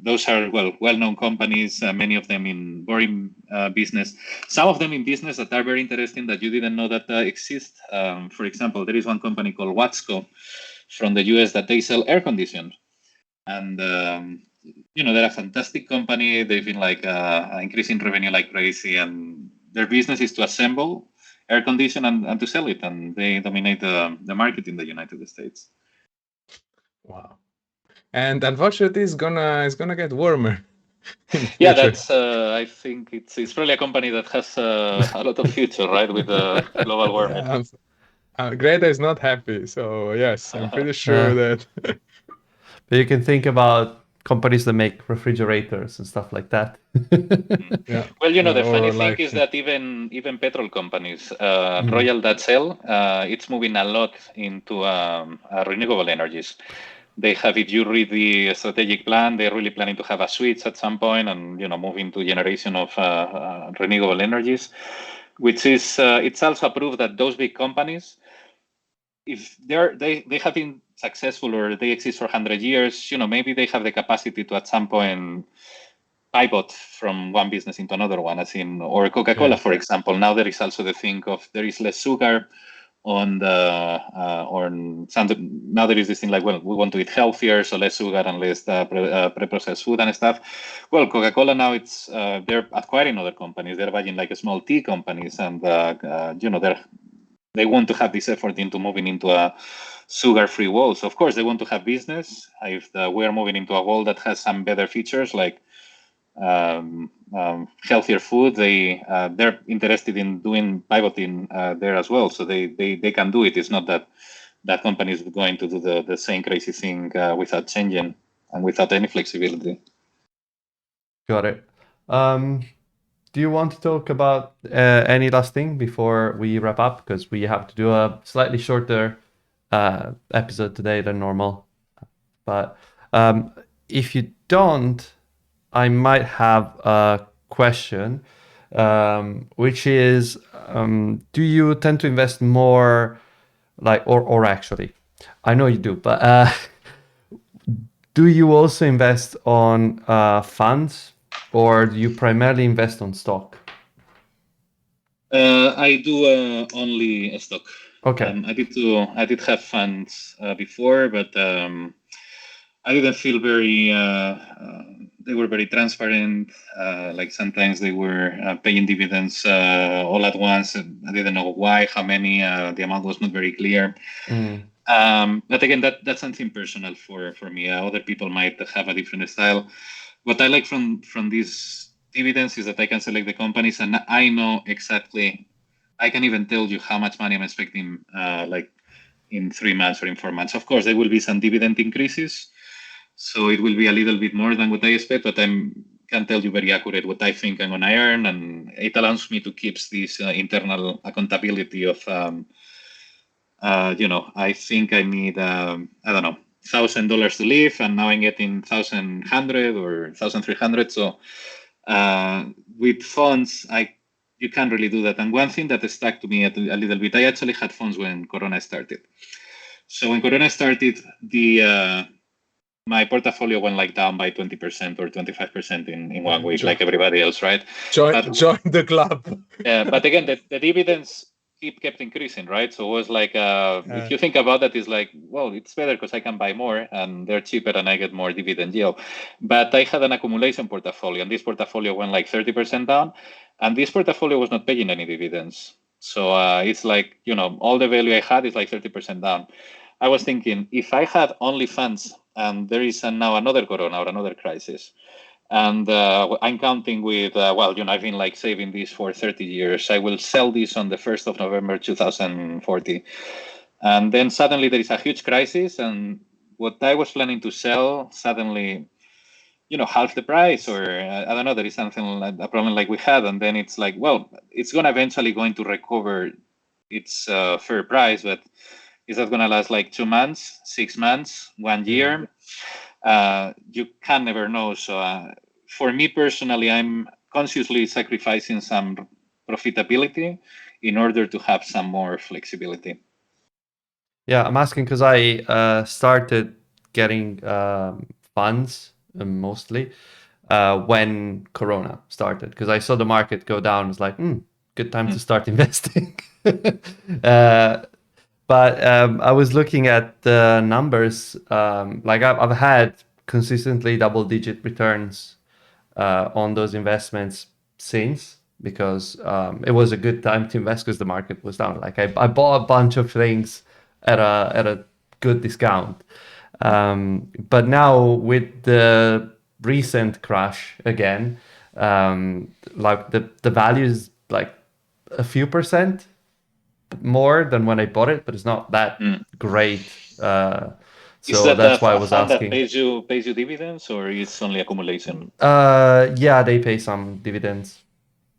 those are well-known companies, many of them in boring business. Some of them in business that are very interesting that you didn't know that exist. For example, there is one company called Watsco from the US that they sell air conditioning. And they're a fantastic company. They've been like increasing revenue like crazy, and their business is to assemble air condition and to sell it, and they dominate the market in the United States. Wow. and unfortunately, it's gonna get warmer in the Yeah, future. that's. I think it's probably a company that has a lot of future, right, with global warming. Yeah, Greta is not happy, so yes, I'm pretty sure that. But you can think about companies that make refrigerators and stuff like that. Yeah. Well, the funny Or thing like is that even petrol companies, Royal Dutch Shell, it's moving a lot into renewable energies. They have, if you read the strategic plan, they're really planning to have a switch at some point and move into generation of renewable energies, which is it's also proved that those big companies, if they have been successful or they exist for 100 years, maybe they have the capacity to at some point pivot from one business into another one, as in, or Coca-Cola, for example. Now there is also the thing of there is less sugar on the now there is this thing like, well, we want to eat healthier, so less sugar and less pre-processed food and stuff. Well, Coca-Cola now it's they're acquiring other companies. They're buying like small tea companies, and they want to have this effort into moving into a sugar-free world. So of course they want to have business. If we're moving into a world that has some better features like healthier food, they're interested in doing pivoting there as well. So they can do it. It's not that company is going to do the same crazy thing without changing and without any flexibility. Got it. Do you want to talk about any last thing before we wrap up? Because we have to do a slightly shorter episode today than normal. But if you don't, I might have a question, which is, do you tend to invest more, like, or actually, I know you do, but do you also invest on funds, or do you primarily invest on stock? I do only stock. Okay. I did have funds before, but I didn't feel very. They were very transparent. Like sometimes they were paying dividends all at once. I didn't know why, how many. The amount was not very clear. But again, that's something personal for me. Other people might have a different style. What I like from these dividends is that I can select the companies and I know exactly. I can even tell you how much money I'm expecting, like in 3 months or in 4 months. Of course, there will be some dividend increases. So it will be a little bit more than what I expect, but I can tell you very accurate what I think I'm going to earn, and it allows me to keep this internal accountability of, I think I need, I don't know, $1,000 to live, and now I'm getting 1,100 or 1,300. So with funds, you can't really do that. And one thing that stuck to me a little bit, I actually had funds when Corona started. So when Corona started, my portfolio went like down by 20% or 25% in 1 week, like everybody else, right? Join the club. Yeah, but again, the dividends kept increasing, right? So it was like, if you think about that, it's like, well, it's better because I can buy more and they're cheaper and I get more dividend yield. But I had an accumulation portfolio, and this portfolio went like 30% down, and this portfolio was not paying any dividends. So it's like, all the value I had is like 30% down. I was thinking, if I had only funds and there is now another Corona or another crisis, and I'm counting with, I've been like saving this for 30 years. I will sell this on the 1st of November, 2040. And then suddenly there is a huge crisis, and what I was planning to sell suddenly, half the price, or I don't know, there is something like a problem like we had. And then it's like, well, it's going to eventually going to recover its fair price, but is that going to last like 2 months, 6 months, 1 year? You can never know. So for me personally, I'm consciously sacrificing some profitability in order to have some more flexibility. Yeah, I'm asking because I started getting funds mostly when Corona started, because I saw the market go down. It's like, good time to start investing. But I was looking at the numbers. Like I've had consistently double-digit returns on those investments since, because it was a good time to invest because the market was down. Like I bought a bunch of things at a good discount. But now with the recent crash again, like the value is like a few percent more than when I bought it, but it's not that great. Is So that that's why I a was fund that asking. pays you dividends, or is only accumulation? Yeah, they pay some dividends.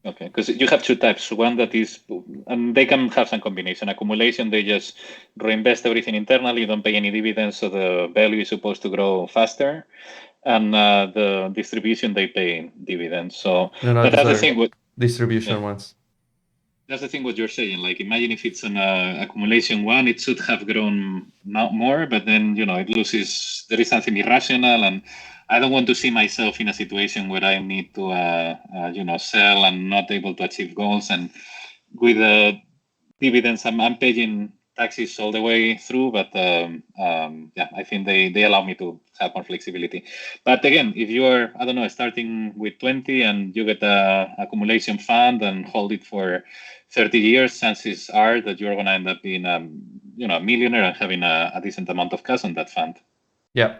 Okay, because you have two types. One that is, and they can have some combination. Accumulation, they just reinvest everything internally, don't pay any dividends, so the value is supposed to grow faster. And the distribution, they pay dividends. So No, but these that's the are thing. distribution ones. That's the thing what you're saying. Like, imagine if it's an accumulation one, it should have grown more, but then, it loses. There is something irrational, and I don't want to see myself in a situation where I need to, sell and not able to achieve goals. And with the dividends, I'm paying taxes all the way through, but I think they allow me to have more flexibility. But again, if you are, I don't know, starting with 20 and you get a accumulation fund and hold it for 30 years, chances are that you're going to end up being a millionaire and having a decent amount of cash on that fund. Yeah.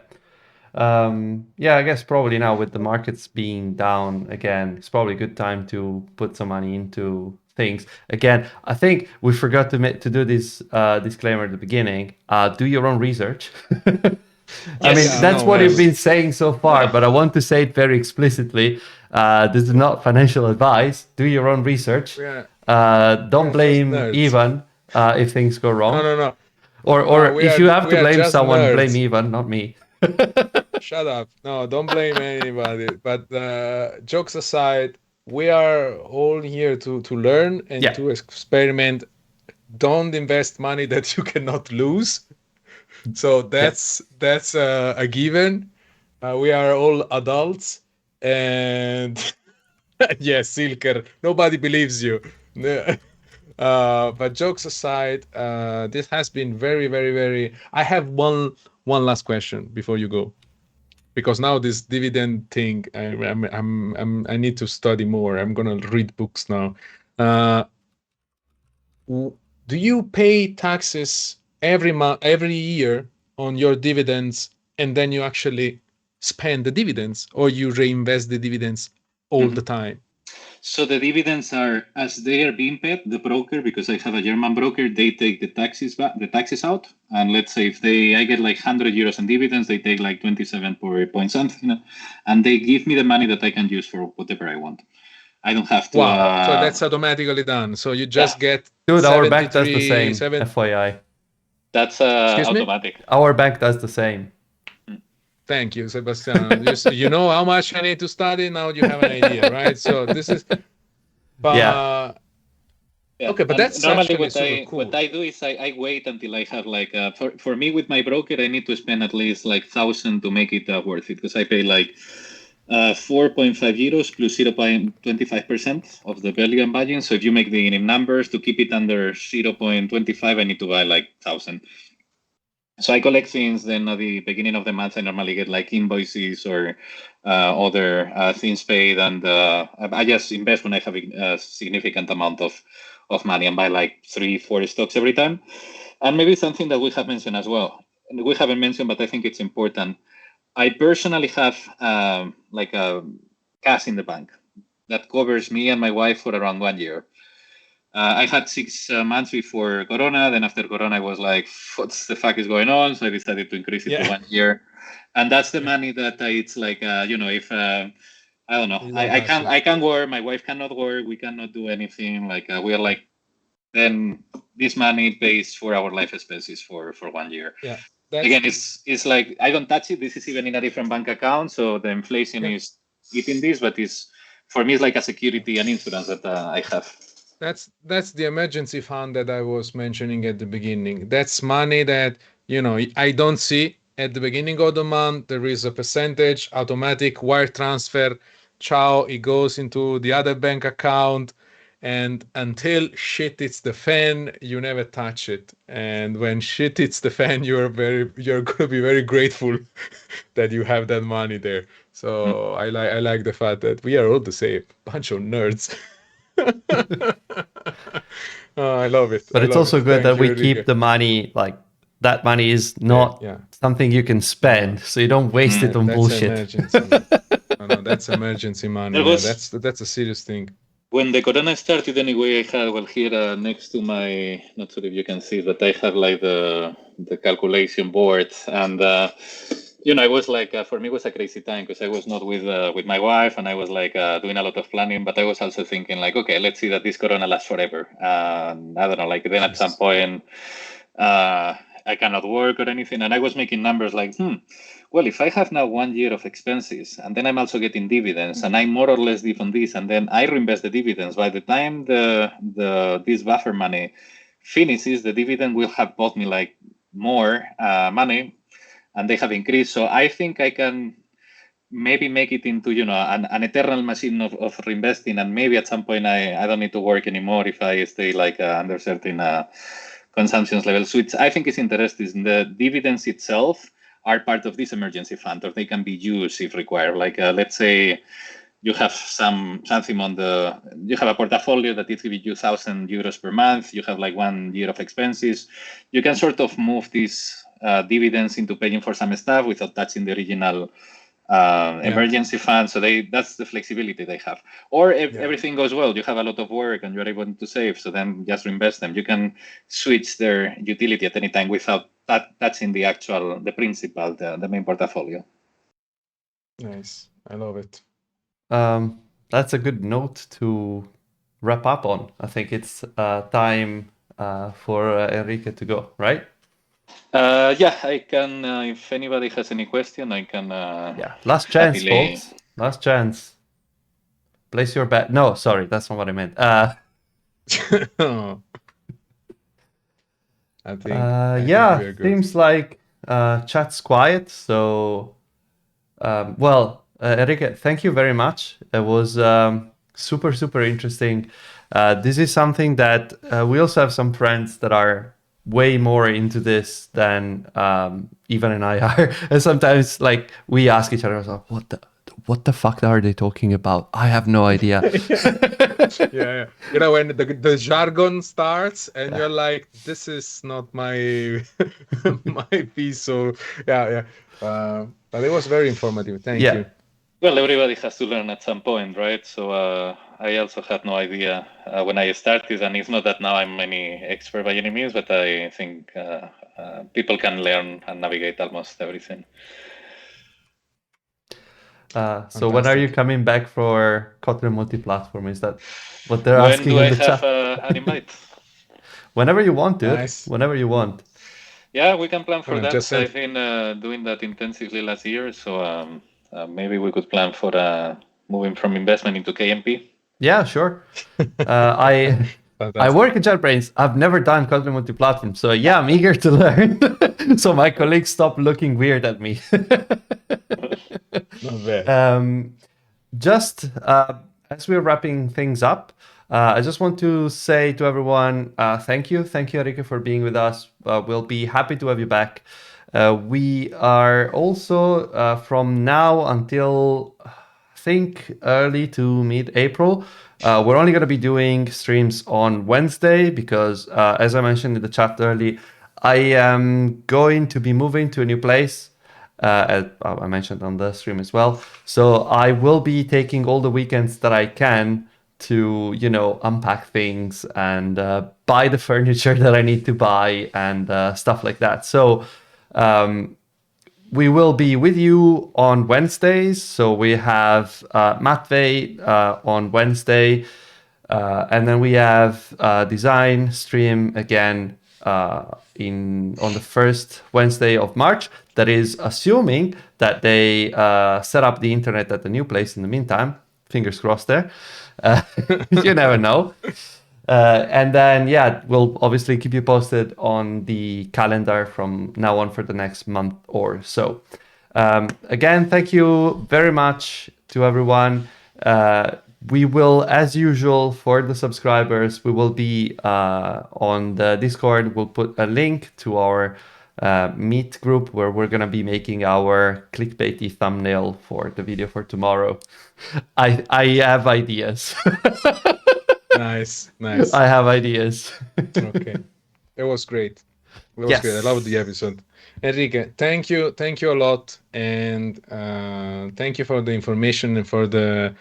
I guess probably now with the markets being down again, it's probably a good time to put some money into things. Again, I think we forgot to do this disclaimer at the beginning. Do your own research. I mean, that's what you've been saying so far, but I want to say it very explicitly. This is not financial advice. Do your own research. Don't blame Ivan if things go wrong. No. Or if you have to blame someone, nerds. blame Ivan, not me. Shut up. No, don't blame anybody. But jokes aside, we are all here to learn and to experiment. Don't invest money that you cannot lose. So that's a given. We are all adults, and yes, Silker, nobody believes you. But jokes aside, this has been very, very, very. I have one last question before you go, because now this dividend thing, I need to study more. I'm gonna read books now. Do you pay taxes every year on your dividends, and then you actually spend the dividends, or you reinvest the dividends all the time? So the dividends are, as they are being paid, the broker, because I have a German broker, they take the taxes out. And let's say if I get like 100 euros in dividends, they take like 27 point something, and they give me the money that I can use for whatever I want. I don't have to. Wow. So that's automatically done. So you just get. Dude, our bank does the same. FYI. That's automatic. Our bank does the same. Thank you, Sebastian. You know how much I need to study. Now you have an idea, right? So this is. Okay, but that's normally cool. What I do is I wait until I have like for me with my broker, I need to spend at least like 1,000 to make it worth it, because I pay like 4.5 euros plus 0.25% of the value I'm buying. So if you make the numbers to keep it under 0.25, I need to buy like 1,000. So I collect things. Then at the beginning of the month, I normally get like invoices or other things paid, and I just invest when I have a significant amount of money and buy like 3-4 stocks every time. And maybe something that we have mentioned as well. We haven't mentioned, but I think it's important. I personally have like a cash in the bank that covers me and my wife for around 1 year. I had 6 months before Corona. Then after Corona, I was like, what the fuck is going on? So I decided to increase it to 1 year. And that's the money that it's like, if I don't know, I can't work, my wife cannot work, we cannot do anything. Like we are like, then this money pays for our life expenses for 1 year. Yeah. Again, it's like I don't touch it. This is even in a different bank account, so the inflation is eating this, but for me it's like a security and insurance that I have. That's the emergency fund that I was mentioning at the beginning. That's money that I don't see at the beginning of the month. There is a percentage automatic wire transfer. Ciao, it goes into the other bank account. And until shit hits the fan, you never touch it. And when shit hits the fan, you're gonna be very grateful that you have that money there. So I like the fact that we are all the same bunch of nerds. I love it. But it's also good that we keep the money like that money is not something you can spend, so you don't waste it on that's bullshit. Emergency. No, that's emergency money. There was- That's a serious thing. When the corona started, anyway, I had here next to my, not sure if you can see, but I have like the calculation board, and I was like, for me, it was a crazy time because I was not with my wife, and I was like doing a lot of planning, but I was also thinking like, okay, let's see that this corona lasts forever. I don't know, like then at some point, I cannot work or anything, and I was making numbers like, well, if I have now 1 year of expenses, and then I'm also getting dividends, and I more or less live on this, and then I reinvest the dividends, by the time this buffer money finishes, the dividend will have bought me like more money, and they have increased. So I think I can maybe make it into an eternal machine of reinvesting, and maybe at some point I don't need to work anymore if I stay like under certain consumption levels, which I think is interesting. The dividends itself are part of this emergency fund, or they can be used if required. Like let's say you have something you have a portfolio that is giving you 1,000 euros per month. You have like 1 year of expenses. You can sort of move these dividends into paying for some stuff without touching the original emergency fund. So that's the flexibility they have. Or if everything goes well, you have a lot of work and you're able to save, so then just reinvest them. You can switch their utility at any time without touching the principal, the main portfolio. Nice. I love it. That's a good note to wrap up on. I think it's time for Enrique to go, right? I can. If anybody has any question, I can. Last chance, folks. Last chance. Place your bet. No, sorry, that's not what I meant. I think we are good. Seems like chat's quiet. So, Enrique, thank you very much. It was super, super interesting. This is something that we also have some friends that are way more into this than Ivan and I are. And sometimes, like, we ask each other, like, what the fuck are they talking about? I have no idea. Yeah. When the jargon starts and you're like, this is not my my piece. So but it was very informative. Thank you. Well, everybody has to learn at some point, right? So I also had no idea when I started, and it's not that now I'm any expert by any means, but I think people can learn and navigate almost everything. So when are you coming back for Kotlin multi-platform? Is that what they're asking in the chat? When do I have an invite? Whenever you want, dude. Nice. Whenever you want. Yeah, we can plan for that. I've been doing that intensively last year, so maybe we could plan for moving from investment into KMP. Yeah, sure. I work at JetBrains. I've never done Kotlin multi-platform, so yeah, I'm eager to learn. So my colleagues stop looking weird at me. Just as we're wrapping things up, I just want to say to everyone, thank you, Enrique, for being with us. We'll be happy to have you back. We are also from now until I think early to mid-April. We're only going to be doing streams on Wednesday because, as I mentioned in the chat early, I am going to be moving to a new place. As I mentioned on the stream as well. So I will be taking all the weekends that I can to, unpack things and buy the furniture that I need to buy and stuff like that. So we will be with you on Wednesdays. So we have Matvey on Wednesday. And then we have design stream again on the first Wednesday of March. That is assuming that they set up the internet at the new place in the meantime. Fingers crossed there. You never know. And then, we'll obviously keep you posted on the calendar from now on for the next month or so. Again, thank you very much to everyone. We will, as usual, for the subscribers, we will be on the Discord. We'll put a link to our Meet group where we're going to be making our clickbaity thumbnail for the video for tomorrow. I have ideas. Nice. I have ideas. Okay. It was great. It was good. I loved the episode. Enrique, thank you a lot, and thank you for the information and for the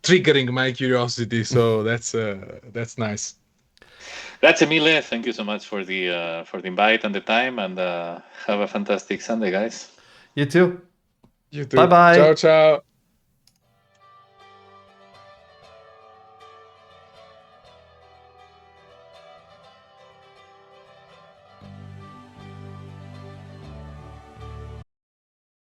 triggering my curiosity. So that's nice. Grazie mille. Thank you so much for the invite and the time, and have a fantastic Sunday, guys. You too. You too. Bye bye. Ciao, ciao.